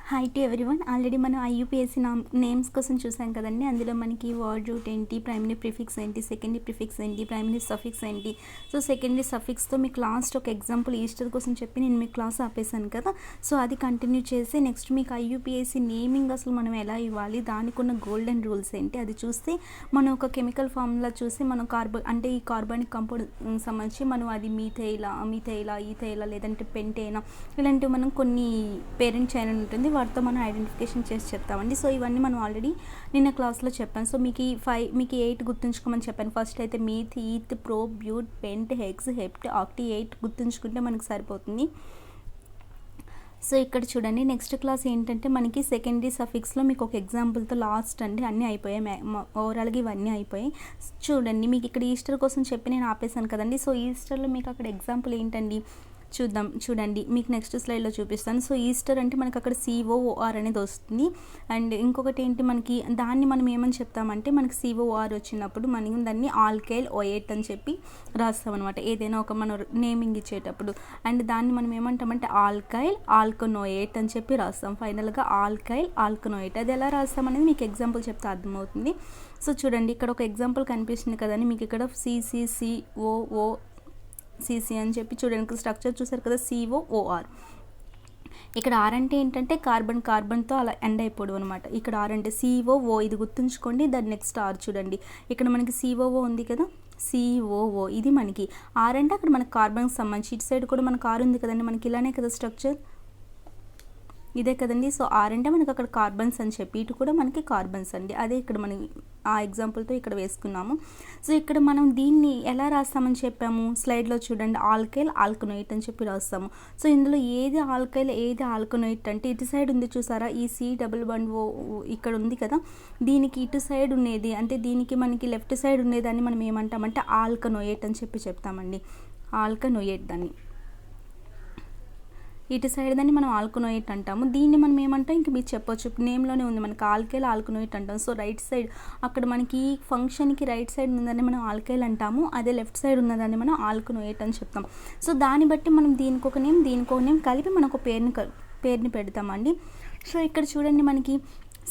Hi to everyone. Already మనం ఐయూపీఎస్సీ names కోసం చూసాం కదండి. అందులో మనకి వర్డ్ రూట్ ఏంటి, ప్రైమరీ ప్రిఫిక్స్ ఏంటి, సెకండరీ ప్రిఫిక్స్ ఏంటి, ప్రైమరీ సఫిక్స్ ఏంటి. సో సెకండరీ సఫిక్స్తో మీకు లాస్ట్ ఒక ఎగ్జాంపుల్ ఈస్టర్ కోసం చెప్పి నేను మీకు క్లాస్ ఆపేసాను కదా. సో అది కంటిన్యూ చేసి నెక్స్ట్ మీకు ఐయూపీఎస్సీ నేమింగ్ అసలు మనం ఎలా ఇవ్వాలి, దానికి ఉన్న గోల్డెన్ రూల్స్ ఏంటి అది చూస్తే మనం ఒక కెమికల్ ఫార్ములా చూసి మనం అంటే ఈ కార్బనిక్ కాంపౌండ్ సంబంధించి మనం అది మీథైలా ఈథైలా లేదంటే పెంటేనా ఇలాంటివి మనం కొన్ని పేరెంట్ చైన్ ఉంటుంది, వాటితో మనం ఐడెంటిఫికేషన్ చేసి చెప్తామండి. సో ఇవన్నీ మనం ఆల్రెడీ నిన్న క్లాస్లో చెప్పాను. సో మీకు 8 గుర్తుంచుకోమని చెప్పాను. ఫస్ట్ అయితే మీథ్, ఈత్, ప్రో, బ్యూట్, పెంట్, హెక్స్, హెప్ట్, ఆక్టీ 8 గుర్తుంచుకుంటే మనకు సరిపోతుంది. సో ఇక్కడ చూడండి, నెక్స్ట్ క్లాస్ ఏంటంటే మనకి సెకండరీ సఫిక్స్లో మీకు ఒక ఎగ్జాంపుల్తో లాస్ట్ అండి అన్నీ అయిపోయాయి, ఓవరాల్గా ఇవన్నీ అయిపోయాయి. చూడండి మీకు ఇక్కడ ఈస్టర్ కోసం చెప్పి నేను ఆపేసాను కదండి. సో ఈస్టర్లో మీకు అక్కడ ఎగ్జాంపుల్ ఏంటండి చూడండి మీకు నెక్స్ట్ స్లైడ్లో చూపిస్తాను. సో ఈస్టర్ అంటే మనకి అక్కడ COOR అనేది వస్తుంది. అండ్ ఇంకొకటి ఏంటి, మనకి దాన్ని మనం ఏమని చెప్తామంటే మనకి COR వచ్చినప్పుడు మనం దాన్ని ఆల్కైల్ OH అని చెప్పి రాస్తామన్నమాట, ఏదైనా ఒక మనం నేమింగ్ ఇచ్చేటప్పుడు. అండ్ దాన్ని మనం ఏమంటామంటే ఆల్కైల్ ఆల్కనోయేట్ అని చెప్పి రాస్తాం. ఫైనల్గా ఆల్కైల్ ఆల్కనోయేట్ అది ఎలా రాస్తామనేది మీకు ఎగ్జాంపుల్ చెప్తే అర్థమవుతుంది. సో చూడండి ఇక్కడ ఒక ఎగ్జాంపుల్ కనిపిస్తుంది కదండి మీకు ఇక్కడ CCCOO CC అని చెప్పి చూడండి స్ట్రక్చర్ చూసారు కదా, COOR. ఇక్కడ R అంటే ఏంటంటే కార్బన్తో అలా ఎండ్ అయిపోవడం అనమాట. ఇక్కడ R అంటే COO, ఇది గుర్తుంచుకోండి. దాని నెక్స్ట్ R చూడండి, ఇక్కడ మనకి COO ఉంది కదా, COO ఇది మనకి R అంటే అక్కడ మనకి కార్బన్కి సంబంధించి, ఇటు సైడ్ కూడా మనకు R ఉంది కదండి, మనకి ఇలానే కదా స్ట్రక్చర్, ఇదే కదండి. సో R అంటే మనకి అక్కడ కార్బన్స్ అని చెప్పి, ఇటు కూడా మనకి కార్బన్స్ అండి, అదే ఇక్కడ మనం ఆ ఎగ్జాంపుల్తో ఇక్కడ వేసుకున్నాము. సో ఇక్కడ మనం దీన్ని ఎలా రాస్తామని చెప్పాము స్లైడ్లో చూడండి, ఆల్కైల్ ఆల్కనోయిట్ అని చెప్పి రాస్తాము. సో ఇందులో ఏది ఆల్కైల్ ఏది ఆల్కనోయిట్ అంటే ఇటు సైడ్ ఉంది చూసారా, ఈ C11O ఇక్కడ ఉంది కదా, దీనికి ఇటు సైడ్ ఉండేది అంటే దీనికి మనకి లెఫ్ట్ సైడ్ ఉండేదాన్ని మనం ఏమంటామంటే ఆల్కనోయేట్ అని చెప్పి చెప్తామండి, ఆల్కనోయేట్ దాన్ని. ఇటు సైడ్ దాన్ని మనం ఆల్కనోయిట్ అంటాము. దీన్ని మనం ఏమంటాం ఇంక మీరు చెప్పొచ్చు, నేమ్లోనే ఉంది మనకి ఆల్కైల్ ఆల్కనోయిట్ అంటాం. సో రైట్ సైడ్ అక్కడ మనకి ఫంక్షన్కి రైట్ సైడ్ ఉన్నదాన్ని మనం ఆల్కైల్ అంటాము, అదే లెఫ్ట్ సైడ్ ఉన్నదాన్ని మనం ఆల్కనోయిట్ అని చెప్తాం. సో దాన్ని బట్టి మనం దీనికి ఒక నేమ్ కలిపి మనం ఒక పేరుని పెడతామండి. సో ఇక్కడ చూడండి మనకి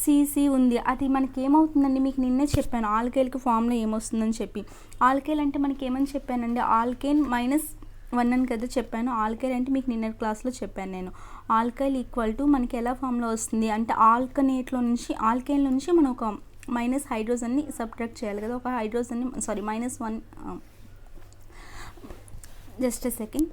CC ఉంది, అది మనకి ఏమవుతుందండి మీకు నిన్నే చెప్పాను ఆల్కైల్కి ఫామ్లో ఏమొస్తుందని చెప్పి. ఆల్కైల్ అంటే మనకి ఏమని చెప్పానండి, ఆల్కేన్ -1 అని కదా చెప్పాను. ఆల్కైల్ అంటే మీకు నిన్న క్లాస్లో చెప్పాను నేను. ఆల్కైల్ ఈక్వల్ టు మనకి ఎలా ఫామ్లో వస్తుంది అంటే ఆల్కనేట్లో నుంచి ఆల్కైన్లో నుంచి మనం ఒక మైనస్ హైడ్రోజన్ని సబ్ట్రాక్ట్ చేయాలి కదా, ఒక హైడ్రోజన్ని -1 జస్ట్ ఎ సెకండ్.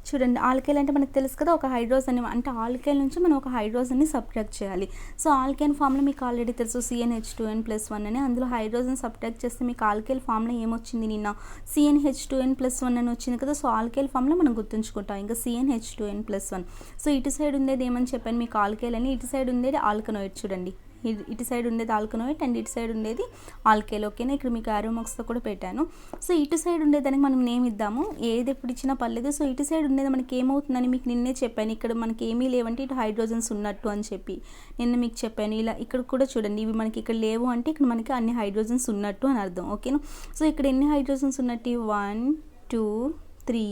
చూడండి ఆల్కైల్ అంటే మనకు తెలుసు కదా, ఒక హైడ్రోజన్ అంటే ఆల్కైల్ నుంచి మనం ఒక హైడ్రోజన్ని సబ్ట్రాక్ట్ చేయాలి. సో ఆల్కైల్ ఫామ్లో మీకు ఆల్రెడీ తెలుసు CnH2n+1 అని, అందులో హైడ్రోజన్ సబ్ట్రాక్ట్ చేస్తే మీకు ఆల్కైల్ ఫామ్లో ఏమొచ్చింది నిన్న CnH2n+1 అని వచ్చింది కదా. సో ఆల్కైల్ ఫామ్లో మనం గుర్తుంచుకుంటాం ఇంకా CnH2n+1. సో ఇటు సైడ్ ఉండేది ఏమని చెప్పాను మీకు ఆల్కైల్ అని, ఇటు సైడ్ ఉండేది ఆల్కనోయిడ్. చూడండి ఇటు సైడ్ ఉండేది ఆల్కనోయిట్ అండ్ ఇటు సైడ్ ఉండేది ఆల్కైల్. ఓకేనా, ఇక్కడ మీకు ఆరో మార్క్స్తో కూడా పెట్టాను. సో ఇటు సైడ్ ఉండేదానికి మనం నేమ్ ఇద్దాము, ఏది ఎప్పుడు ఇచ్చినా పర్లేదు. సో ఇటు సైడ్ ఉండేది మనకి ఏమవుతుందని మీకు నిన్నే చెప్పాను, ఇక్కడ మనకి ఏమీ లేవంటే ఇటు హైడ్రోజన్స్ ఉన్నట్టు అని చెప్పి నిన్న మీకు చెప్పాను. ఇలా ఇక్కడ కూడా చూడండి, ఇవి మనకి ఇక్కడ లేవు అంటే ఇక్కడ మనకి అన్ని హైడ్రోజన్స్ ఉన్నట్టు అని అర్థం. ఓకేనా, సో ఇక్కడ ఎన్ని హైడ్రోజన్స్ ఉన్నట్టు 1 2 3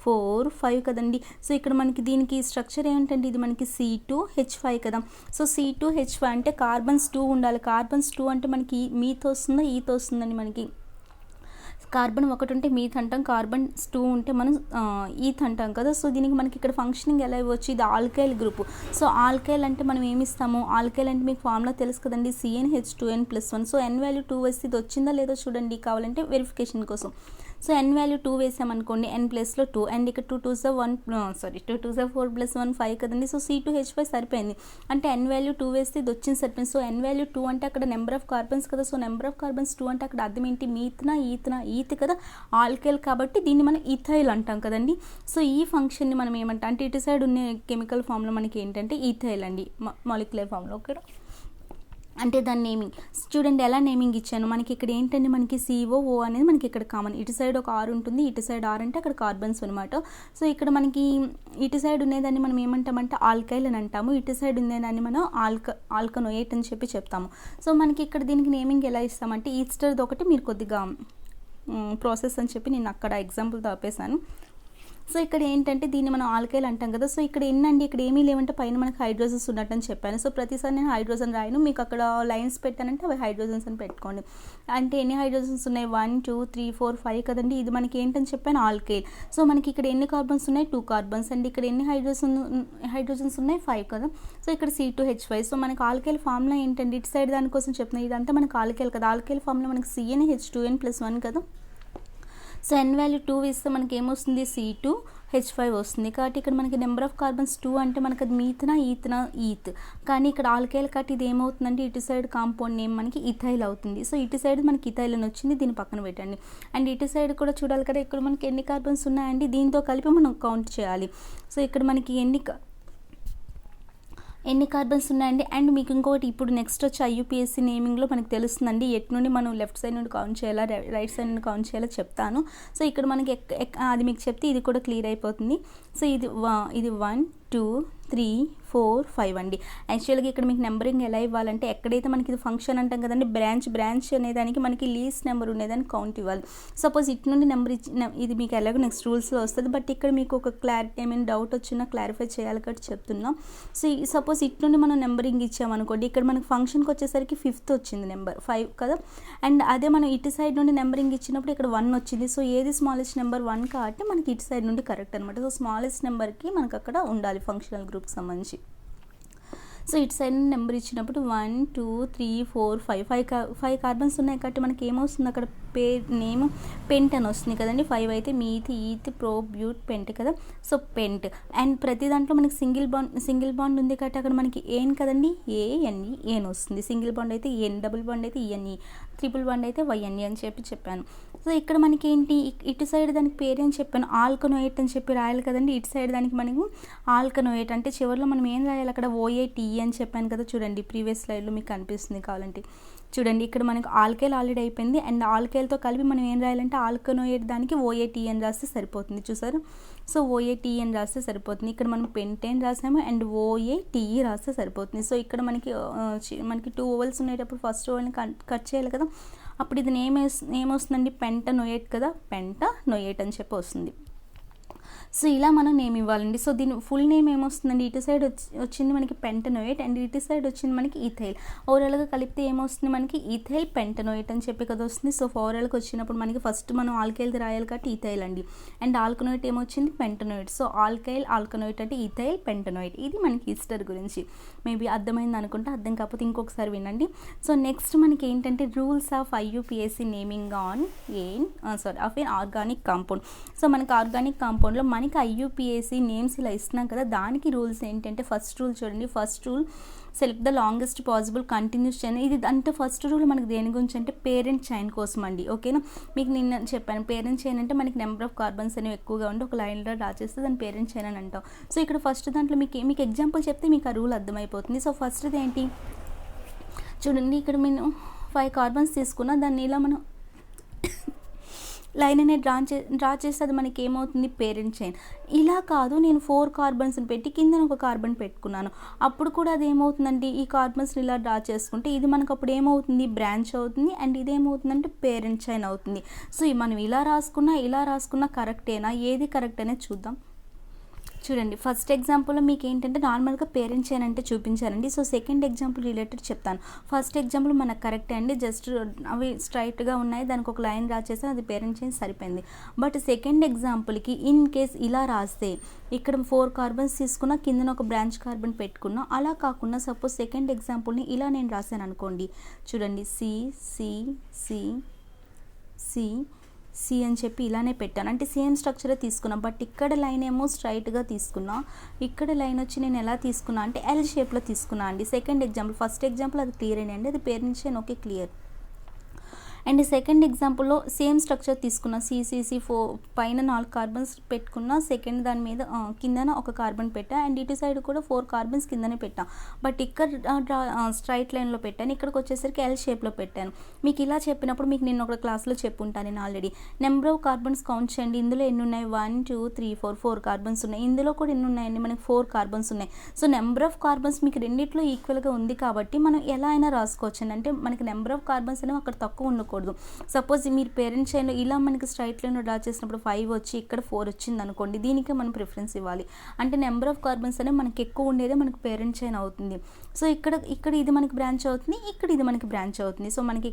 4 5 కదండి. సో ఇక్కడ మనకి దీనికి స్ట్రక్చర్ ఏంటంటే ఇది మనకి C2H5 కదా. సో C2H5 అంటే కార్బన్స్ 2 ఉండాలి. కార్బన్స్ 2 అంటే మనకి మీతో వస్తుందా ఈతో వస్తుందని, మనకి కార్బన్ 1 ఉంటే మీత్ అంటాం, కార్బన్ 2 ఉంటే మనం ఈత్ అంటాం కదా. సో దీనికి మనకి ఇక్కడ ఫంక్షనింగ్ ఎలా ఇవ్వచ్చు, ఇది ఆల్కైల్ గ్రూప్. సో ఆల్కైల్ అంటే మనం ఏమి ఇస్తాము, ఆల్కైల్ అంటే మీకు ఫార్ములా తెలుసు కదండి, CnH2n+1. సో N వాల్యూ 2 వేస్తే ఇది వచ్చిందా లేదో చూడండి కావాలంటే వెరిఫికేషన్ కోసం. సో N వాల్యూ 2 వేసామనుకోండి, N ప్లేస్లో 2 అండ్ ఇక్కడ 2 2s 4 + 1 5 కదండి. సో C2H5 సరిపోయింది అంటే N వాల్యూ 2 వేస్తే ఇది వచ్చింది సరిపోయింది. సో N వాల్యూ 2 అంటే అక్కడ నెంబర్ ఆఫ్ కార్బన్స్ కదా. సో నెంబర్ ఆఫ్ కార్బన్స్ 2 అంటే అక్కడ అర్థం ఏంటి, ఈత్ కదా, ఆల్కైల్ కాబట్టి దీన్ని మనం ఈథైల్ అంటాం కదండి. సో ఈ ఫంక్షన్ని మనం ఏమంటాం అంటే ఇటు సైడ్ ఉన్న కెమికల్ ఫామ్లో మనకి ఏంటంటే ఈథైల్ అండి, మాలిక్యులర్ ఫామ్లో. ఓకే, అంటే దాని నేమింగ్ చూడండి ఎలా నేమింగ్ ఇచ్చాను. మనకి ఇక్కడ ఏంటంటే మనకి COO అనేది మనకి ఇక్కడ కామన్, ఇటు సైడ్ ఒక R ఉంటుంది, ఇటు సైడ్ R అంటే అక్కడ కార్బన్స్ అనమాట. సో ఇక్కడ మనకి ఇటు సైడ్ ఉండేదాన్ని మనం ఏమంటామంటే ఆల్కైల్ అని అంటాము, ఇటు సైడ్ ఉండేదాన్ని మనం ఆల్కనోయేట్ అని చెప్పి చెప్తాము. సో మనకి ఇక్కడ దీనికి నేమింగ్ ఎలా ఇస్తామంటే ఈస్టర్ది ఒకటి మీరు కొద్దిగా ప్రాసెస్ అని చెప్పి నేను అక్కడ ఎగ్జాంపుల్తో ఆపేసాను. సో ఇక్కడ ఏంటంటే దీన్ని మనం ఆల్కైల్ అంటాం కదా. సో ఇక్కడ ఎన్నండి, ఇక్కడ ఏమీ లేవంటే పైన మనకి హైడ్రోజన్స్ ఉన్నట్టు అని చెప్పాను. సో ప్రతిసారి నేను హైడ్రోజన్ రాయను, మీకు అక్కడ లైన్స్ పెట్టానంటే అవి హైడ్రోజన్స్ అని పెట్టుకోండి. అంటే ఎన్ని హైడ్రోజన్స్ ఉన్నాయి, 1 2 3 4 5 కదండి. ఇది మనకి ఏంటని చెప్పాను, ఆల్కైల్. సో మనకి ఇక్కడ ఎన్ని కార్బన్స్ ఉన్నాయి, 2 కార్బన్స్ అండి. ఇక్కడ ఎన్ని హైడ్రోజన్స్ ఉన్నాయి, 5 కదా. సో ఇక్కడ C2H5. సో మనకి ఆల్కైల్ ఫార్ములా ఏంటండి, ఇటు సైడ్ దానికోసం చెప్తున్నాయి. ఇదంతా మనకి ఆల్కైల్ కదా. ఆల్కైల్ ఫార్ములా మనకి CnH2n+1 కదా. సో n వాల్యూ 2 ఇస్తే మనకి ఏమొస్తుంది, C2H5 వస్తుంది. కాబట్టి ఇక్కడ మనకి నెంబర్ ఆఫ్ కార్బన్స్ 2 అంటే మనకి అది మీథనా ఈత్. కానీ ఇక్కడ ఆల్కైల్ కాబట్టి ఇది ఏమవుతుందంటే ఇటు సైడ్ కాంపౌండ్ నేమ్ మనకి ఇథైల్ అవుతుంది. సో ఇటు సైడ్ మనకి ఇథైల్ అని వచ్చింది, దీన్ని పక్కన పెట్టండి. అండ్ ఇటు సైడ్ కూడా చూడాలి కదా, ఇక్కడ మనకి ఎన్ని కార్బన్స్ ఉన్నాయండి, దీంతో కలిపి మనం కౌంట్ చేయాలి. సో ఇక్కడ మనకి ఎన్ని కార్బన్స్ ఉన్నాయండి. అండ్ మీకు ఇంకొకటి ఇప్పుడు నెక్స్ట్ వచ్చి IUPAC నేమింగ్లో మనకు తెలుస్తుందండి ఎటు నుండి మనం లెఫ్ట్ సైడ్ నుండి కౌంట్ చేయాలా, రైట్ సైడ్ నుండి కౌంట్ చేయాలో చెప్తాను. సో ఇక్కడ మనకి అది మీకు చెప్తే ఇది కూడా క్లియర్ అయిపోతుంది. సో ఇది 1 2 3 4 5 అండి. యాక్చువల్గా ఇక్కడ మీకు నెంబరింగ్ ఎలా ఇవ్వాలంటే, ఎక్కడైతే మనకి ఇది ఫంక్షన్ అంటాం కదండి, బ్రాంచ్ అనేదానికి మనకి లీస్ట్ నెంబర్ ఉండేదానికి కౌంట్ ఇవ్వాలి. సపోజ్ ఇటు నుండి నెంబర్ ఇది మీకు ఎలాగో నెక్స్ట్ రూల్స్లో వస్తుంది. బట్ ఇక్కడ మీకు ఒక క్లారిటీ ఏమైనా డౌట్ వచ్చినా క్లారిఫై చేయాలి కాబట్టి చెప్తున్నాం. సో సపోజ్ ఇటు నుండి మనం నెంబరింగ్ ఇచ్చామనుకోండి, ఇక్కడ మనకి ఫంక్షన్కి వచ్చేసరికి 5th వచ్చింది, నెంబర్ 5 కదా. అండ్ అదే మనం ఇటు సైడ్ నుండి నెంబరింగ్ ఇచ్చినప్పుడు ఇక్కడ 1 వచ్చింది. సో ఏది స్మాలెస్ట్ నెంబర్ 1 కాబట్టి మనకి ఇటు సైడ్ నుండి కరెక్ట్ అనమాట. సో స్మాలెస్ట్ నెంబర్కి మనకు అక్కడ ఉండాలి ఫంక్షనల్ గ్రూప్కి సంబంధించి. సో ఇటు సైడ్ నెంబర్ ఇచ్చినప్పుడు 1 2 3 4 5 కార్బన్స్ ఉన్నాయి కాబట్టి మనకి ఏమొస్తుంది అక్కడ నేమ్ పెంట్ అని వస్తుంది కదండి. 5 అయితే మీథ్ ఈథ్ ప్రోబ్యూట్ పెంట్ కదా. So pent. అండ్ ప్రతి దాంట్లో మనకి సింగిల్ బాండ్ ఉంది కాబట్టి అక్కడ మనకి ఏన్ కదండి, ANE ఏన్ వస్తుంది. సింగిల్ బాండ్ అయితే ఎన్, డబుల్ బాండ్ అయితే ENE, ట్రిపుల్ బాండ్ అయితే YNE అని చెప్పాను. సో ఇక్కడ మనకి ఏంటి, ఇటు సైడ్ దానికి పేరు అని చెప్పాను, ఆల్కనోయేట్ అని చెప్పి రాయాలి కదండి. ఇటు సైడ్ దానికి మనకు ఆల్కనోయేట్ అంటే చివరిలో మనం ఏం రాయాలి, అక్కడ OATE అని చెప్పాను కదా. చూడండి ప్రీవియస్ స్లైడ్లో మీకు కనిపిస్తుంది కావాలంటే చూడండి. ఇక్కడ మనకు ఆల్కైల్ ఆల్రెడీ అయిపోయింది. అండ్ ఆల్కైల్తో కలిపి మనం ఏం రాయాలంటే ఆల్కనోయేట్ దానికి OATE అని రాస్తే సరిపోతుంది. చూసారు. సో OATE అని రాస్తే సరిపోతుంది. ఇక్కడ మనం పెంటేన్ రాసాము అండ్ OATE రాస్తే సరిపోతుంది. సో ఇక్కడ మనకి 2 ఓవెల్స్ ఉండేటప్పుడు ఫస్ట్ ఓవెల్ని కట్ చేయాలి కదా. అప్పుడు ఇది ఏమొస్తుందండి, పెంటనోయేట్ కదా, పెంటనోయేట్ అని చెప్పి వస్తుంది. సో ఇలా మనం నేమ్ ఇవ్వాలండి. సో దీని ఫుల్ నేమ్ ఏమొస్తుందండి, ఇటు సైడ్ వచ్చింది మనకి పెంటనోయేట్ అండ్ ఇటు సైడ్ వచ్చింది మనకి ఈథైల్. ఓవరాల్గా కలిపితే ఏమొస్తుంది మనకి ఈథైల్ పెంటనోయేట్ అని చెప్పి కదా వస్తుంది. సో ఓవరాల్గా వచ్చినప్పుడు మనకి ఫస్ట్ మనం ఆల్కైల్ది రాయాలి కాబట్టి ఈథైల్ అండి. అండ్ ఆల్కనోయేట్ ఏమొచ్చింది, పెంటనోయేట్. సో ఆల్కనోయేట్ అంటే ఈథైల్ పెంటనోయేట్. ఇది మనకి ఈస్టర్ గురించి మేబీ అర్థమైంది అనుకుంటా. అర్థం కాకపోతే ఇంకొకసారి వినండి. సో నెక్స్ట్ మనకి ఏంటంటే rules of IUPAC naming of an organic compound. So మనకి ఆర్గానిక్ కాంపౌండ్లో మనకి IUPAC నేమ్స్ ఇలా ఇస్తున్నాం కదా. దానికి రూల్స్ ఏంటంటే ఫస్ట్ రూల్ చూడండి. First rule select the longest possible continuous chain. ఇది అంటే ఫస్ట్ రూల్ మనకి దేని గురించి అంటే పేరెంట్ చైన్ కోసం అండి. ఓకేనా, మీకు నిన్న చెప్పాను పేరెంట్ చైన్ అంటే మనకి నెంబర్ ఆఫ్ కార్బన్స్ అనేవి ఎక్కువగా ఉండి ఒక లైన్లో డ్రా చేస్తే దాన్ని పేరెంట్ చైన్ అని అంటాం. సో ఇక్కడ ఫస్ట్ దాంట్లో మీకు ఎగ్జాంపుల్ చెప్తే మీకు ఆ రూల్ అర్థమైపోతుంది. సో ఫస్ట్ది ఏంటి చూడండి, ఇక్కడ నేను 5 కార్బన్స్ తీసుకున్నా, దాన్ని ఇలా మనం లైన్ అనేది డ్రా చేస్తే అది మనకి ఏమవుతుంది, పేరెంట్ చైన్. ఇలా కాదు, నేను 4 కార్బన్స్ని పెట్టి కింద ఒక కార్బన్ పెట్టుకున్నాను, అప్పుడు కూడా అది ఏమవుతుందండి, ఈ కార్బన్స్ని ఇలా డ్రా చేసుకుంటే ఇది మనకు అప్పుడు ఏమవుతుంది, బ్రాంచ్ అవుతుంది. అండ్ ఇది ఏమవుతుందంటే పేరెంట్ చైన్ అవుతుంది. సో మనం ఇలా రాసుకున్నా కరెక్టేనా, ఏది కరెక్ట్ అనేది చూద్దాం. చూడండి ఫస్ట్ ఎగ్జాంపుల్లో మీకు ఏంటంటే నార్మల్గా పేరెంట్ చైన్ అంటే చూపించారండి. సో సెకండ్ ఎగ్జాంపుల్ రిలేటెడ్ చెప్తాను. ఫస్ట్ ఎగ్జాంపుల్ మనకు కరెక్టే అండి, జస్ట్ అవి స్ట్రైట్గా ఉన్నాయి, దానికి ఒక లైన్ డ్రా చేస్తే అది పేరెంట్ చైన్ సరిపోయింది. బట్ సెకండ్ ఎగ్జాంపుల్కి ఇన్ కేస్ ఇలా రాస్తే ఇక్కడ 4 కార్బన్స్ తీసుకున్నా, కిందన ఒక బ్రాంచ్ కార్బన్ పెట్టుకున్నా, అలా కాకుండా సపోజ్ సెకండ్ ఎగ్జాంపుల్ని ఇలా నేను రాశాను అనుకోండి. చూడండి సి అని చెప్పి ఇలానే పెట్టాను, అంటే సేమ్ స్ట్రక్చరే తీసుకున్నా. బట్ ఇక్కడ లైన్ ఏమో స్ట్రైట్గా తీసుకున్నా, ఇక్కడ లైన్ వచ్చి నేను ఎలా తీసుకున్నా అంటే L షేప్లో తీసుకున్నా అండి. సెకండ్ ఎగ్జాంపుల్, ఫస్ట్ ఎగ్జాంపుల్ అది క్లియర్ అండి, అది parent chain okay clear. And second ఎగ్జాంపుల్లో సేమ్ స్ట్రక్చర్ తీసుకున్నా, CC4 పైన 4 కార్బన్స్ పెట్టుకున్నా, సెకండ్ దాని మీద కిందన ఒక కార్బన్ పెట్టా, అండ్ ఇటు సైడ్ కూడా 4 కార్బన్స్ కిందనే పెట్టా. బట్ ఇక్కడ స్ట్రైట్ లైన్లో పెట్టాను, ఇక్కడికి వచ్చేసరికి L షేప్లో పెట్టాను. మీకు ఇలా చెప్పినప్పుడు మీకు నేను ఒక క్లాస్లో చెప్పుంటాను నేను already. Number of carbons count చేయండి, ఇందులో ఎన్ని ఉన్నాయి, 1 2 3 4 కార్బన్స్ ఉన్నాయి. ఇందులో కూడా ఎన్ని ఉన్నాయండి, మనకి 4 కార్బన్స్ ఉన్నాయి. సో నెంబర్ ఆఫ్ కార్బన్స్ మీకు రెండిట్లో ఈక్వల్గా ఉంది కాబట్టి మనం ఎలా అయినా రాసుకోవచ్చు. అంటే మనకి నెంబర్ ఆఫ్ కార్బన్స్ అనేవి అక్కడ తక్కువ ఉండకూడదు, ఉండకూడదు. సపోజ్ మీరు పేరెంట్ చైన్లో ఇలా మనకి స్ట్రైట్ లైన్ డ్రా చేసినప్పుడు 5 వచ్చి ఇక్కడ 4 వచ్చింది అనుకోండి, దీనికే మనం ప్రిఫరెన్స్ ఇవ్వాలి. అంటే నెంబర్ ఆఫ్ కార్బన్స్ అనేవి మనకి ఎక్కువ ఉండేదే మనకి పేరెంట్ చైన్ అవుతుంది. సో ఇక్కడ ఇది మనకి బ్రాంచ్ అవుతుంది, ఇక్కడ ఇది మనకి బ్రాంచ్ అవుతుంది. సో మనకి